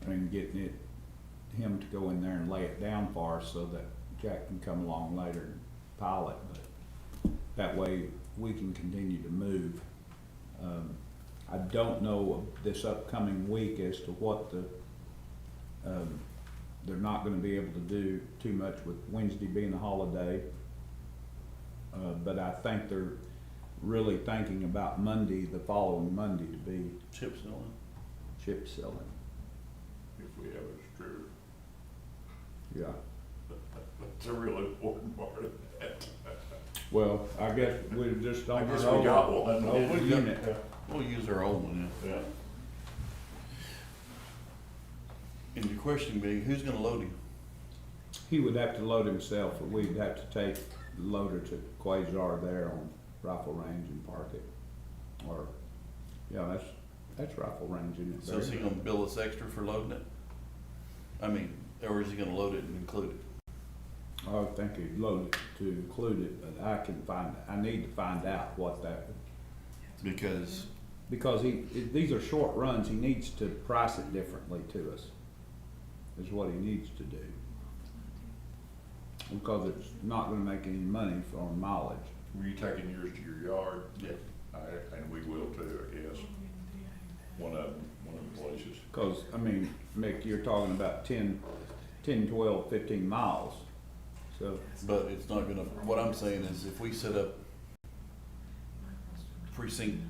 and getting it him to go in there and lay it down for us so that Jack can come along later and pile it, but that way we can continue to move. I don't know this upcoming week as to what they're not gonna be able to do too much with Wednesday being a holiday. But I think they're really thinking about Monday, the following Monday, to be Chip sealing. chip sealing. If we have a true, Yeah. that's a real important part of that. Well, I guess we just I don't. guess we got one. Old unit. We'll use our old one, yeah. Yeah. And your question being, who's gonna load him? He would have to load himself, or we'd have to take the loader to Quasar there on Rifle Range and park it. Or, yeah, that's Rifle Range, isn't it? So is he gonna bill us extra for loading it? I mean, or is he gonna load it and include it? I think he'd load it to include it, but I need to find out what that, Because, because these are short runs, he needs to price it differently to us, is what he needs to do. Because it's not gonna make any money from mileage. Were you taking yours to your yard? yeah, And we will too, I guess. One of the places. Cause, I mean, Mick, you're talking about 10, 12, 15 miles, so. but it's not gonna, what I'm saying is if we set up precinct,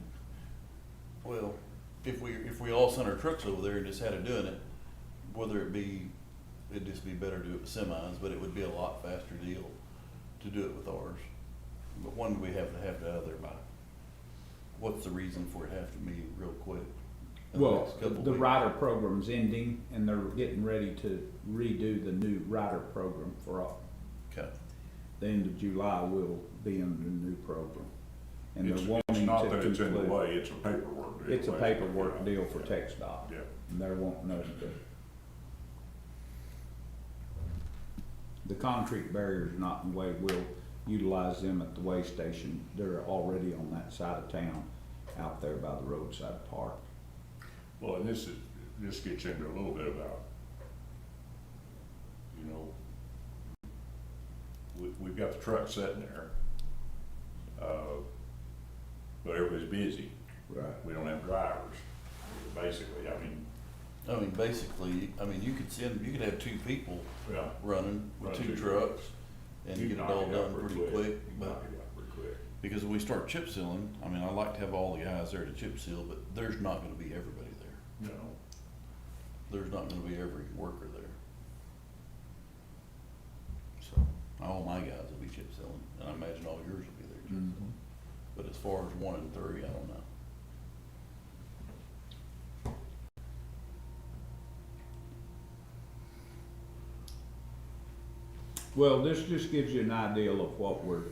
well, if we all sent our trucks over there and just had it doing it, whether it be, it'd just be better to do it with semis, but it would be a lot faster deal to do it with ours. But when do we have to have it out of there by? What's the reason for it have to be real quick? In the Well, next couple the weeks? rider program's ending and they're getting ready to redo the new rider program for Okay, the end of July. We'll be in the new program. And It's they're wanting not to that it's in the conclude. way, it's a paperwork deal. It's a paperwork deal for Yeah. TxDOT. Yeah. And they're wanting us to. The concrete barriers not in the way, we'll utilize them at the way station. They're already on that side of town, out there by the roadside park. Well, and this gets into a little bit about, you know, we've got the truck sitting there, but everybody's busy. Right. We don't have drivers, basically, basically, you could have two people yeah. running with Run two two trucks and You get it knock all out done pretty quick, You but knock it out pretty quick. because if we start chip sealing, I'd like to have all the guys there to chip seal, but there's not gonna be everybody there. You know, There's not gonna be every worker there. So, all my guys will be chip sealing, and I imagine all yours will be there chip sealing. But as far as 1 and 3, I don't know. Well, this just gives you an idea of what we're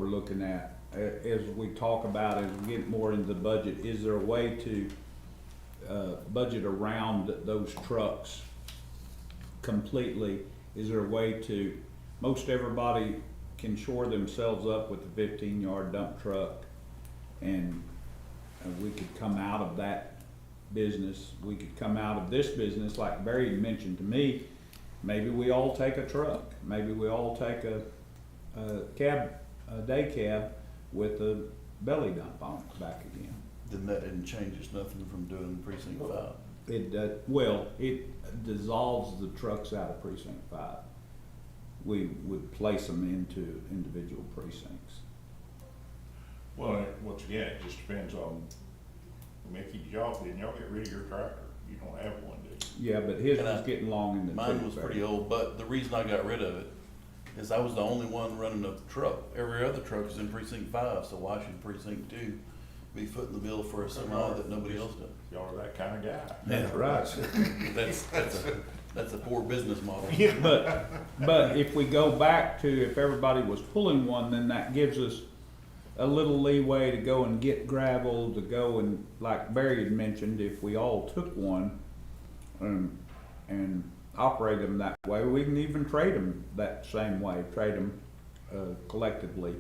looking at. As we talk about, as we get more into the budget, is there a way to, budget around those trucks completely? Is there a way to, most everybody can shore themselves up with a 15-yard dump truck, and we could come out of that business, we could come out of this business, like Barry mentioned to me. Maybe we all take a truck, maybe we all take a day cab with a belly dump on it back again. Then that didn't change us nothing from doing precinct 5. It dissolves the trucks out of precinct 5. We would place them into individual precincts. well, once again, it just depends on, Mickey, didn't y'all get rid of your tractor? You don't have one, do you? Yeah, but his And was getting long in the tooth. Mine was pretty old, but the reason I got rid of it is I was the only one running a truck. Every other truck was in precinct 5, so why should precinct 2 be footing the bill for a semi that nobody else does? Y'all are that kind of guy. That's right. That's a poor business model. But if we go back to, if everybody was pulling one, then that gives us a little leeway to go and get gravel, to go and, like Barry had mentioned, if we all took one and operate them that way, we can even trade them that same way, trade them collectively.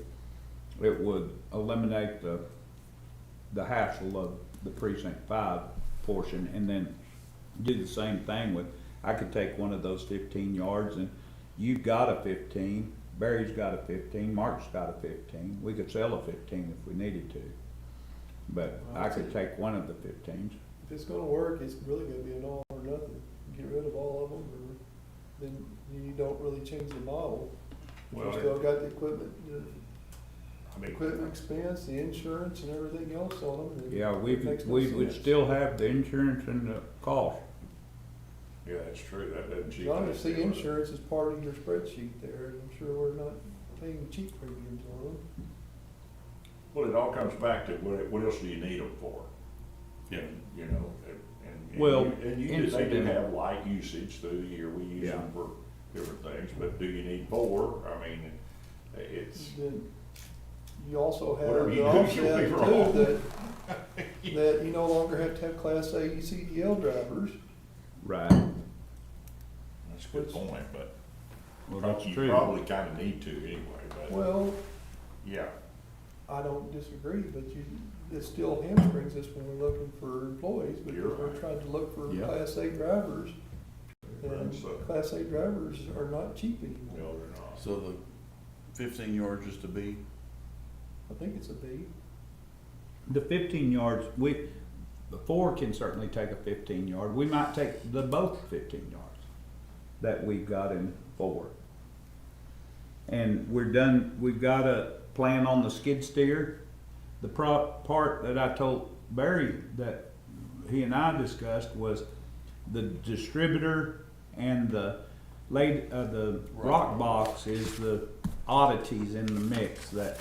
It would eliminate the hassle of the precinct 5 portion, and then do the same thing with I could take one of those 15 yards, and you've got a 15, Barry's got a 15, Mark's got a 15. We could sell a 15 if we needed to. But I could take one of the 15s. If it's gonna work, it's really gonna be an all or nothing. Get rid of all of them, or then you don't really change the model. Well, You still got the equipment, I mean, equipment expense, the insurance and everything else on them. and Yeah, it makes no we would sense. still have the insurance and the cost. yeah, that's true, that doesn't cheap. John, I see insurance is part of your spreadsheet there, and I'm sure we're not paying cheap premiums on them. Well, it all comes back to what else do you need them for? Yeah. You know, and Well, they do incident- have light usage through the year, we use Yeah. them for different things, but do you need 4? I mean, it's, Then you also have Whatever the you do, you'll offset be wrong. too, that you no longer have to have Class A CDL drivers. Right. that's a good Which- point, but Well, that's you true. probably kinda need to anyway, but, Well, yeah. I don't disagree, but it still hamstrings us when we're looking for employees, You're because we're right. trying to look for Yeah. Class A drivers. And So, Class A drivers are not cheap anymore. no, they're not. So the 15 yards is to be, I think it's a B. The 15 yards, the 4 can certainly take a 15 yard. We might take both 15 yards that we've got in 4. And we're done, we've got a plan on the skid steer. The part that I told Barry that he and I discussed was the distributor and the rock box is the oddities in the mix that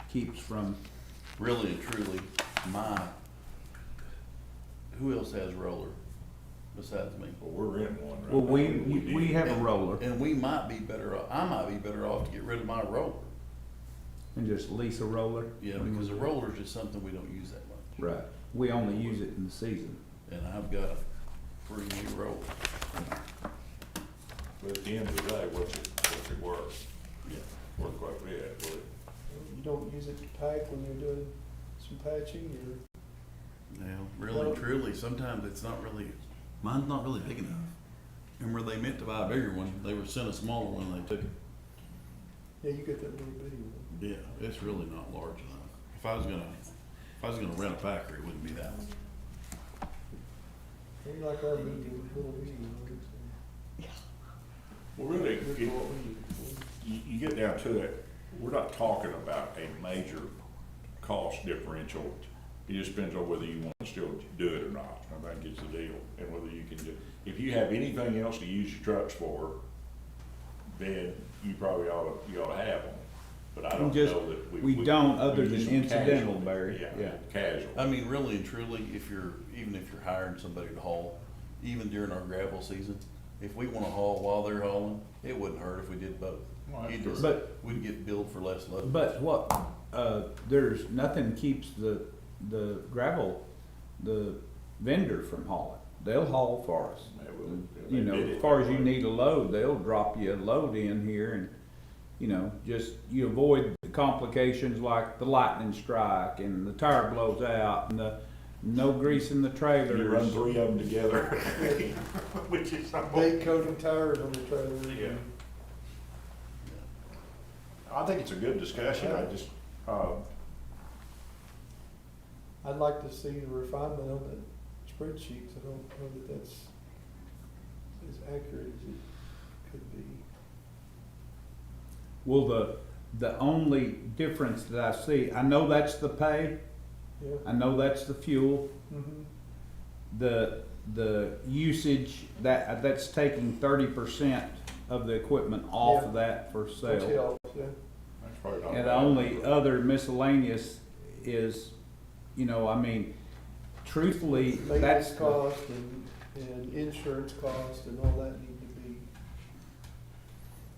keeps from. really and truly, who else has roller besides me? Well, we're in one right now. Well, we did. have a roller And we might be better off, I might be better off to get rid of my roller. and just lease a roller. Yeah, because the roller's just something we don't use that much. Right. We only use it in the season. And I've got a free new roller. But at the end of the day, what's it worth? Yeah. Worth quite a bit, would it? You don't use it to pack when you're doing some patching or. Now, really and truly, sometimes it's not really, mine's not really big enough. And where they meant to buy a bigger one, they were sent a smaller one and they took it. Yeah, you get that little bitty one. Yeah, it's really not large enough. If I was gonna rent a packer, it wouldn't be that one. Maybe like our medium, little medium ones. Well, really, That's it- what we use it for. you get down to it, we're not talking about a major cost differential. It just depends on whether you want to still do it or not. I think it's the deal, and whether you can do, if you have anything else to use your trucks for, then you probably ought to have them. But I don't Just- know that we don't other use than them incidental, casually. Barry. Yeah. Casual. I mean, really and truly, even if you're hiring somebody to haul, even during our gravel season, if we wanna haul while they're hauling, it wouldn't hurt if we did both. Well, that's Either- true. But- We'd get billed for less load. But what, there's nothing keeps the gravel, the vendor from hauling. They'll haul for us. They will. You know, They did it as far as that you way. need a load, they'll drop you a load in here and, you know, just, you avoid the complications like the lightning strike and the tire blows out and the no grease in the trailers. You run 3 of them together, which is. Date coating tires on the trailer. Yeah. I think it's a good discussion, I just, I'd like to see the refinement on the spreadsheets. I don't know that that's as accurate as it could be. Well, the only difference that I see, I know that's the pay, Yeah. I know that's the fuel, Mm-hmm. the usage, that's taking 30% of the equipment off of that for Which sale. helps, yeah. that's probably not And the bad. only other miscellaneous is, you know, I mean, truthfully, that's Maintenance the, cost and insurance cost and all that need to be.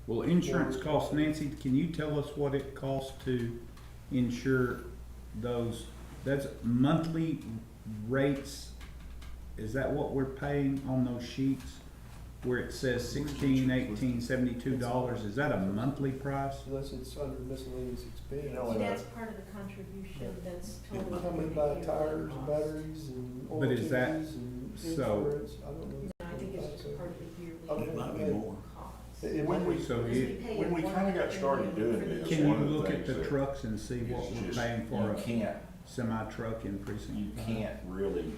well, insurance costs, Nancy, can you tell us what it costs to insure those? That's monthly rates, is that what we're paying on those sheets? Where it says $16, $18, $72, is that a monthly price? Unless it's under miscellaneous expense. You know, That's part of the contribution that's totally. Come in by tires and batteries and oil But is that changes and so- insurance, I don't know. I think biggest part of the year Okay. we It might be more. cost. It When might we, be. So Because you, we pay when we one kinda got started premium doing for the this, can year. one you of the look at things the that trucks and see what it's we're just, paying for you a can't, semi-truck in precinct? you can't really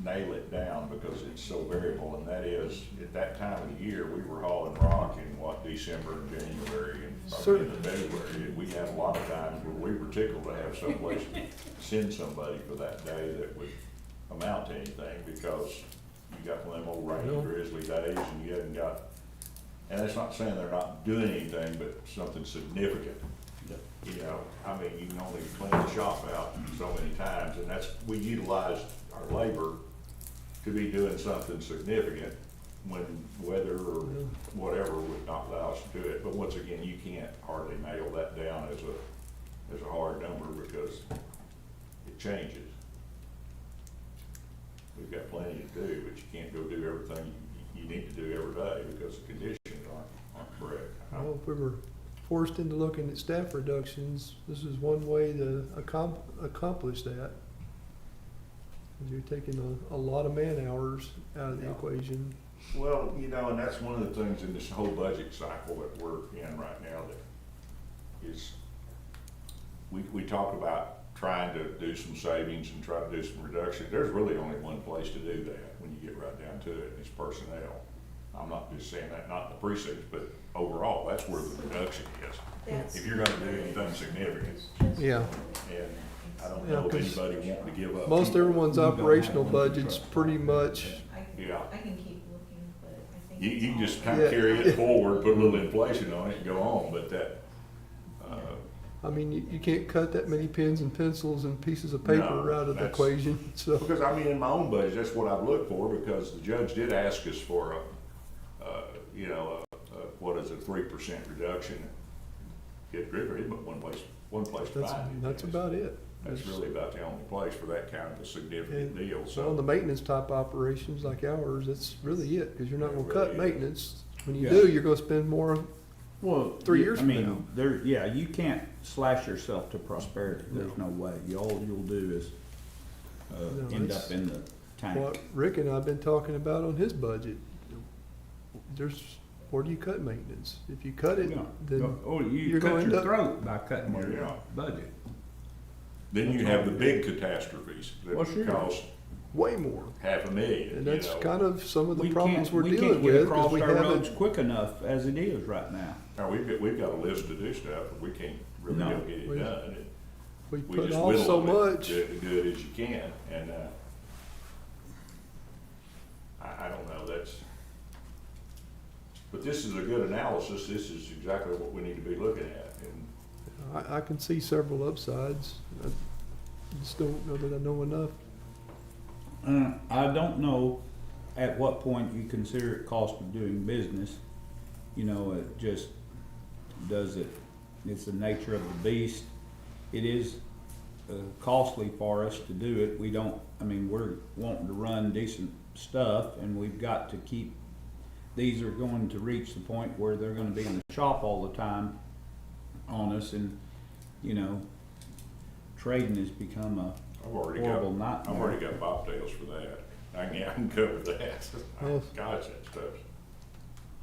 nail it down because it's so variable, and that is, at that time of the year, we were hauling rock in what, December and January and probably into February, and we had a lot of times where we were tickled to have someplace to send somebody for that day that would amount to anything, because you got one of them old rainy drizzly days, and you hadn't got, and that's not saying they're not doing anything, but something significant. You know, I mean, you can only clean the shop out so many times, and that's, we utilized our labor to be doing something significant when weather or whatever would not allow us to do it. But once again, you can't hardly nail that down as a hard number because it changes. We've got plenty to do, but you can't go do everything you need to do every day because the conditions aren't correct. Well, if we were forced into looking at staff reductions, this is one way to accomplish that. 'Cause you're taking a lot of man hours out of the Yeah. equation. Well, you know, and that's one of the things in this whole budget cycle that we're in right now that is, we talk about trying to do some savings and try to do some reductions. There's really only one place to do that when you get right down to it, and it's personnel. I'm not just saying that, not in the precincts, but overall, that's where the reduction is. That's- If you're gonna do anything significant, Yeah. and I don't Yeah, know of 'cause anybody wanting to give up. Most everyone's You don't have operational one budget's truck. pretty much, Yeah. I can keep looking, but I think. You, it's you can all- just kind of Yeah. carry it forward, put a little inflation on it and go on, but that, I mean, you can't cut that many pens and pencils and pieces of paper No, out of the that's- equation, so. because I mean, in my own budget, that's what I've looked for, because the judge did ask us for what is it, 3% reduction. Get rid of it, but one place to That's, find it. that's about it. That's really about the only place for that kind of a significant And deal, So on the so. maintenance type operations like ours, that's really it, because you're not It gonna really cut is. maintenance. When you Yeah. do, you're gonna spend more. Well, 3 you- years I from mean, now. there, yeah, you can't slash yourself to prosperity. There's no way. All you'll do is, No, end it's up in the tank. What Rick and I have been talking about on his budget. Where do you cut maintenance? If you cut it, Yeah. then Oh, you you're gonna cut end your up- throat by cutting Yeah. your budget. Then you have the big catastrophes that Well, sure. cost way more. $500,000, And you that's know. kind of some of the We problems can't, we're we can't dealing get with, across because we our roads haven't. quick enough as it is right now. Now, we've got a list to do stuff, but we can't really No. go get it We- done. We We put just off so whittle it much. good as you can, and, I don't know, but this is a good analysis, this is exactly what we need to be looking at, and I can see several upsides. I just don't know that I know enough. I don't know at what point you consider it cost of doing business. You know, it just, it's the nature of the beast. It is costly for us to do it. We're wanting to run decent stuff, and we've got to keep, these are going to reach the point where they're gonna be in the shop all the time on us, and, you know, trading has become a I've already horrible got, nightmare. I've already got bobtails for that. I can cover that. Well- Gosh, that stuff's,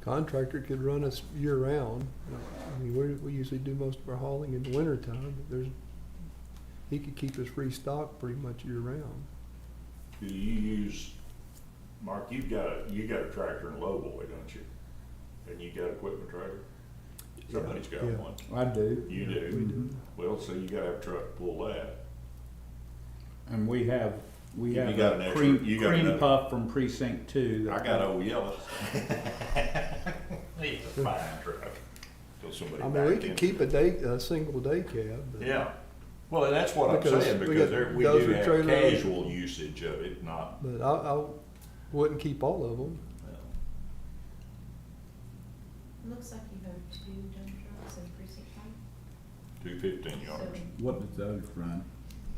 Contractor could run us year round. I mean, we usually do most of our hauling in the winter time, but he could keep us restocked pretty much year round. do you use, Mark, you got a tractor and lowboy, don't you? And you got equipment trailer? Somebody's got Yeah. one. I do. You We do? do. Well, so you gotta have a truck to pull that. And we have You got an a extra- cream, you got cream another- puff from precinct 2. I got old yellow. It's a fine truck. Till somebody I mean, we backed could in. keep a single day cab, but. Yeah, well, and that's what I'm Because saying, we because got we do dozer have trailer. casual usage of it, not, But I wouldn't keep all of them. Looks like you have 2 dump trucks in precinct 5. 215 yards. What does those run?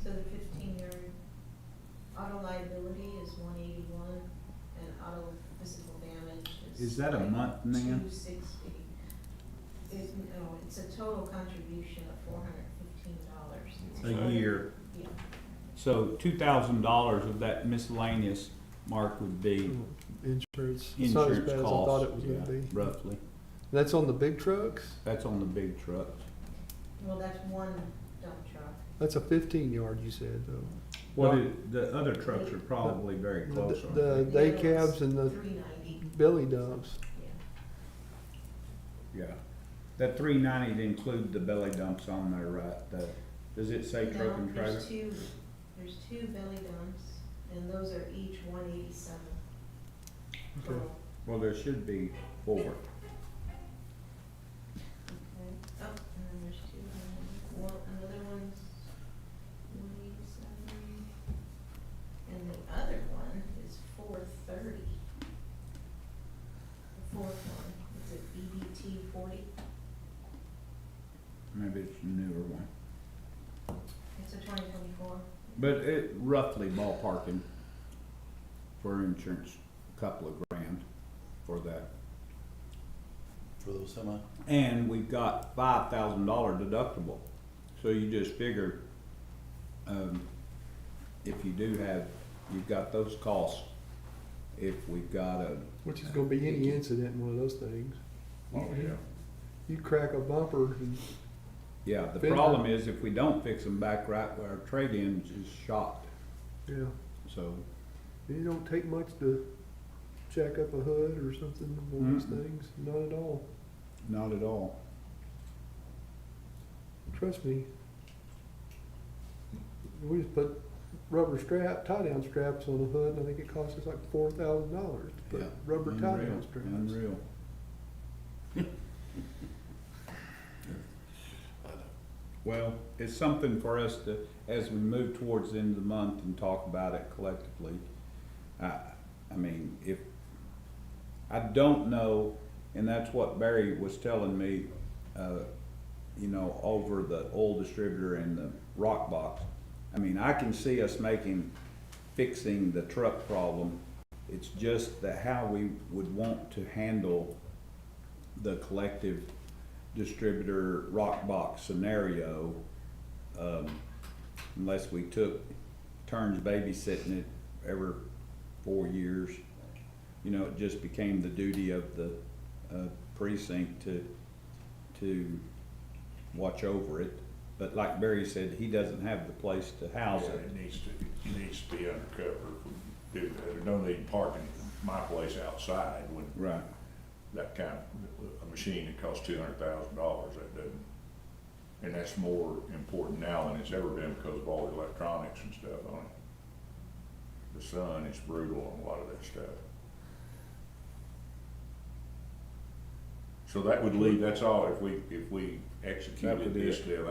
So the 15-yard auto liability is 181, and auto physical damage is. Is that a month, Nan? 260. It's a total contribution of $415. A year. Yeah. So $2,000 of that miscellaneous Mark, would be Insurance, it's not as insurance bad as I costs, thought it was yeah, gonna be. roughly. That's on the big trucks? That's on the big trucks. Well, that's one dump truck. That's a 15-yard, you said, though. Well, Not- the other trucks are probably very close, aren't The they? day cabs and the 390, belly dumps. yeah. Yeah. That 390'd include the belly dumps on there, right? Does it say truck and No, trailer? there's two belly dumps, and those are each 187. Okay. Well, there should be 4. Okay. Oh, and then there's two, another one's 187, and the other one is 430. The fourth one, is it BBT 40? Maybe it's a newer one. It's a 2024. But it roughly ballparking for insurance, a couple of grand for that. For those semi? And we've got $5,000 deductible. So you just figure, if you do have, you've got those costs. If we've got a, Which is gonna be any incident in one of those things. Oh, yeah. You crack a bumper and yeah, the Fender. problem is if we don't fix them back right, our trade-ins is shot. yeah, So, it don't take much to jack up a hood or something on one of these Mm-mm. things. Not at all. not at all. Trust me. We just put rubber tie-down straps on the hood, and I think it cost us like $4,000 to put Yeah. rubber tie-down Unreal, straps. unreal. Well, it's something for us to, as we move towards the end of the month and talk about it collectively. I mean, if, I don't know, and that's what Barry was telling me, you know, over the oil distributor and the rock box. I mean, I can see us fixing the truck problem. It's just that how we would want to handle the collective distributor rock box scenario, unless we took turns babysitting it every 4 years. You know, it just became the duty of the precinct to watch over it. But like Barry said, he doesn't have the place to house Yeah, it. it needs to be undercover. There's no need parking my place outside when Right. that kind of, a machine that costs $200,000, that doesn't. And that's more important now than it's ever been because of all the electronics and stuff on it. The sun is brutal on a lot of that stuff. So that would leave, that's all, if we That executed would be this it. deal,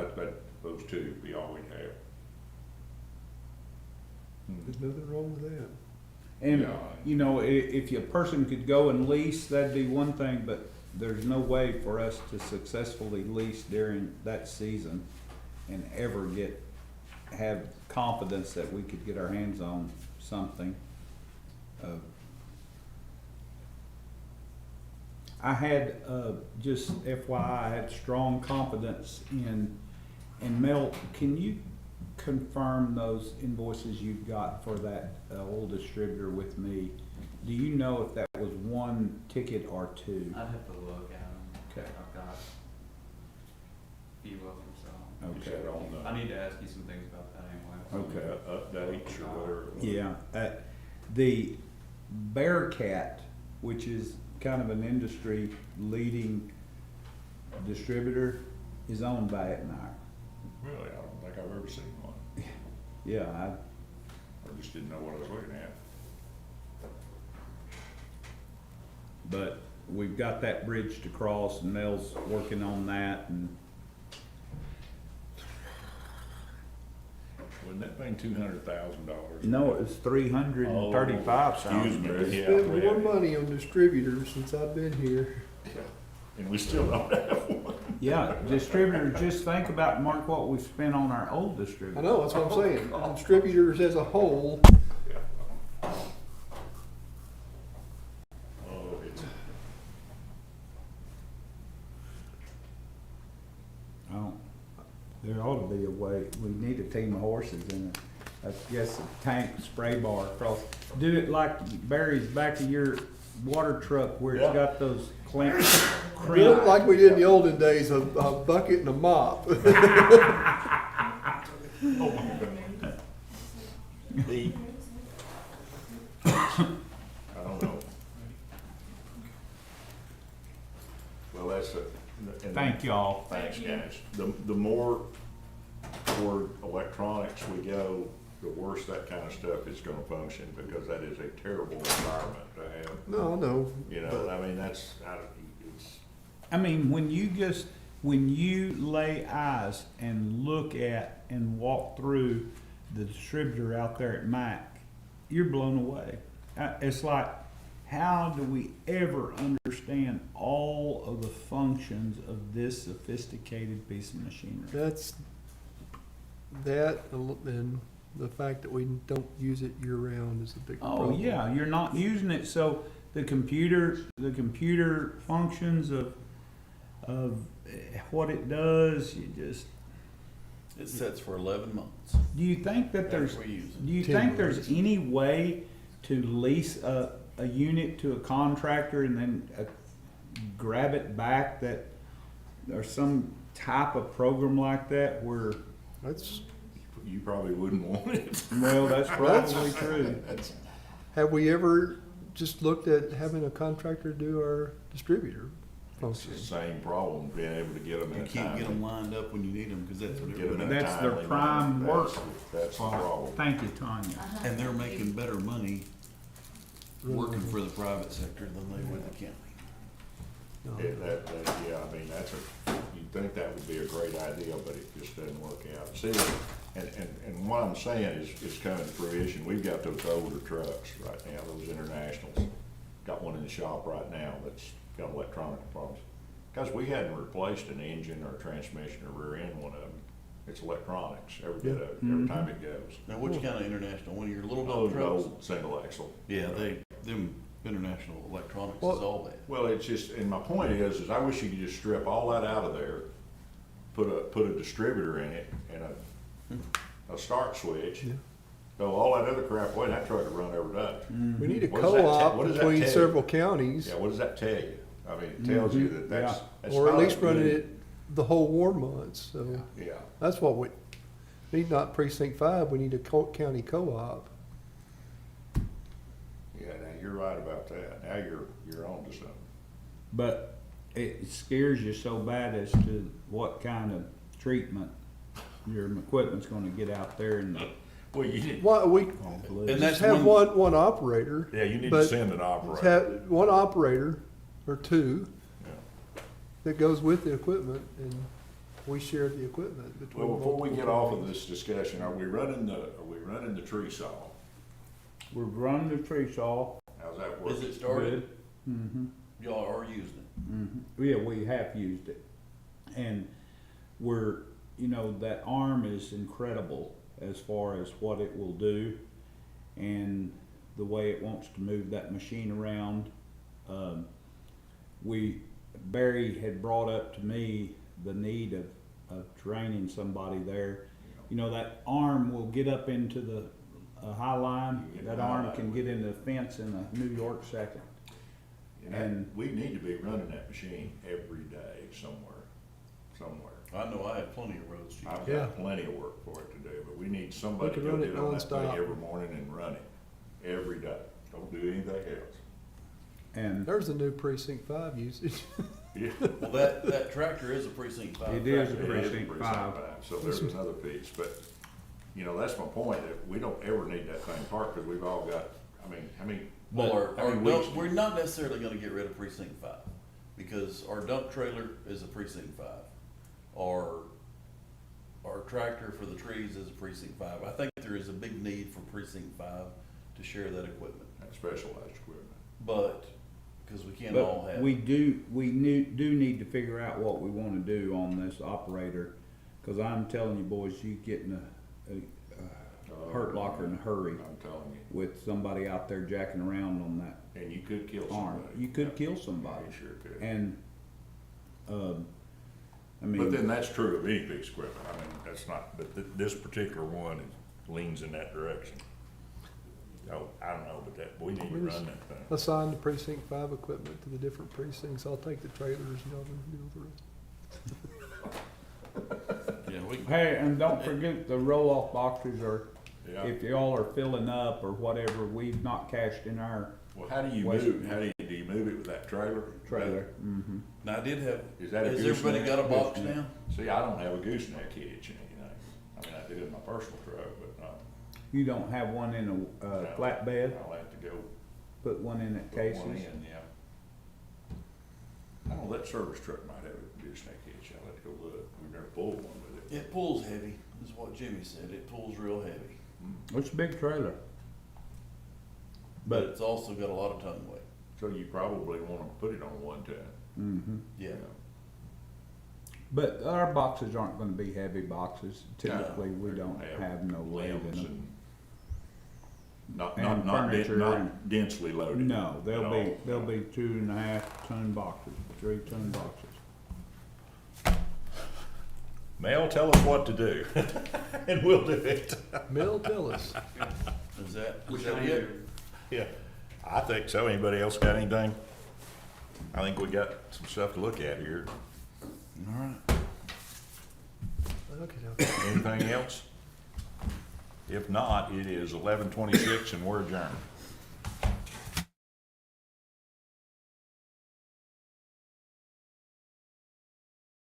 those two would be all we'd have. There's nothing wrong with that. And, Yeah. you know, if a person could go and lease, that'd be one thing, but there's no way for us to successfully lease during that season and ever have confidence that we could get our hands on something. I had, just FYI, I had strong confidence in Mel, can you confirm those invoices you've got for that old distributor with me? Do you know if that was one ticket or two? I'd have to look at them. Okay. I've got a few of them, so. You Okay. said on the, I need to ask you some things about that anyway. Okay. Updates or whatever. Yeah, the Bearcat, which is kind of an industry leading distributor, is owned by Etnar. Really, I don't think I've ever seen one. Yeah, I just didn't know what I was looking at. but we've got that bridge to cross and Mel's working on that and Wasn't that thing $200,000? no, it was 335 Excuse something. me, yeah. Spent more money on distributors since I've been here. And we still don't have one. Yeah, distributors, just think about, Mark, what we've spent on our old distributor. I know, that's what I'm saying. Distributors as a whole, Oh, it's, Oh, there ought to be a way, we need a team of horses and I guess a tank spray bar across. Do it like Barry's back of your water truck where Yeah. it's got those clamps. Do it like we did in the olden days, a bucket and a mop. The, I don't know. Well, that's a. and- Thank y'all. Thanks, Thank you. guys. The more toward electronics we go, the worse that kind of stuff is gonna function, because that is a terrible environment to have. No, no. You know, I mean, it's, I mean, when you lay eyes and look at and walk through the distributor out there at Mac, you're blown away. It's like, how do we ever understand all of the functions of this sophisticated piece of machinery? That's, that and the fact that we don't use it year round is a big Oh, problem. yeah, you're not using it, so the computer functions of what it does, you just, It sets for 11 months. do you think that That's there's, what we use it. do you 10 think there's months. any way to lease a unit to a contractor and then grab it back, that there's some type of program like that where, That's, you probably wouldn't want it. well, that's probably true. That's, have we ever just looked at having a contractor do our distributor it's function? the same problem, being able to get them in You a can't get them timely. lined up when you need them, because that's what Get 'em in everybody, a That's their timely prime manner. work. That's the problem. Thank you, Tanya. and they're making better money working for the private sector than they would the county. No. Yeah, I mean, you'd think that would be a great idea, but it just doesn't work out. See, and what I'm saying is coming to fruition. We've got those older trucks right now, those internationals. Got one in the shop right now that's got electronic problems. Because we hadn't replaced an engine or transmission or rear end one of them. It's electronics, every bit of it, every time it goes. Now, which kind of international? One of your little Those dog trucks? old single axle. Yeah, them international electronics Well- is all that. Well, it's just, and my point is I wish you could just strip all that out of there, put a distributor in it and a start switch. Yeah. Throw all that other crap away, and that truck would run every day. We need a What does that co-op what does that between tell you? several counties, Yeah, what does that tell you? I mean, it tells you that that's or at not least running good. it the whole war months, so Yeah, that's what we need, not precinct 5, we need a county co-op. yeah, now you're right about that. Now you're on to something. But it scares you so bad as to what kind of treatment your equipment's gonna get out there in the Well, you need, Why, we And just that's have one, one operator, yeah, you need to But send an operator. have one operator or two Yeah. that goes with the equipment, and we share the equipment between. Well, before we multiple get off of companies. this discussion, are we running the tree saw? We're running the tree saw. How's that is working? it started? Mm-hmm. Y'all are using it. Mm-hmm. Yeah, we have used it. And we're, that arm is incredible as far as what it will do and the way it wants to move that machine around. Barry had brought up to me the need of training somebody there. That arm will get up into the high line. That arm can get into the fence in a New York second. And we need to be running that machine every day somewhere. I know I have plenty of roads to I've use. Yeah. got plenty of work for it to do, but we need somebody to can go run it get on that thing nonstop. every morning and run it, every day. Don't do anything else. And There's a new precinct 5 usage. Yeah. Well, that tractor is a precinct 5. It is a tractor. It is Precinct precinct 5. So there's another piece, but, that's my point, that we don't ever need that thing parked, because we've all got, how many Well, how many weeks do we're you- not necessarily gonna get rid of precinct 5, because our dump trailer is a precinct 5. Our tractor for the trees is a precinct 5. I think there is a big need for precinct 5 to share that equipment, that specialized equipment. but, because we can't all But have. we do need to figure out what we wanna do on this operator, cause I'm telling you boys, you get in a hurt locker in a hurry I'm telling you, with somebody out there jacking around on that and you could kill arm. somebody. You could kill somebody. You sure could. And, But then that's true of any piece of equipment, that's not, but this particular one leans in that direction. Oh, I don't know, but we need to We just- run that thing. Assign the precinct 5 equipment to the different precincts. I'll take the trailers and y'all can deal with the rest. Yeah, we, Hey, and don't forget the roll-off boxes are, Yeah. if y'all are filling up or whatever, we've not cashed in our Well, how do you West- move, do you move it with that trailer? trailer. Mm-hmm. now I did have, Is that a has gooseneck? everybody got a box now? See, I don't have a gooseneck hitch, you know, I mean, I do in my personal truck, but not. You don't have one in a No. flatbed, I'll have to go put one in at put one cases? in, yeah. I don't know, that service truck might have a gooseneck hitch, I'll have to go look, we've never pulled one with it. It pulls heavy, is what Jimmy said. It pulls real heavy. It's a big trailer. But it's also got a lot of tongue weight. So you probably wanna put it on one ton. Mm-hmm. Yeah. But our boxes aren't gonna be heavy boxes. Typically, we They're don't gonna have no weight in limbs them. and Not, And not furniture not and- densely loaded. No, at all. they'll be 2.5 ton boxes, 3 ton boxes. Mel, tell us what to do, and we'll do it. Mel, tell us. Is that Which it? one do? Yeah, I think so. Anybody else got anything? I think we got some stuff to look at here. All right. Okay, Anything else? If not, it is 11:26 and we're adjourned.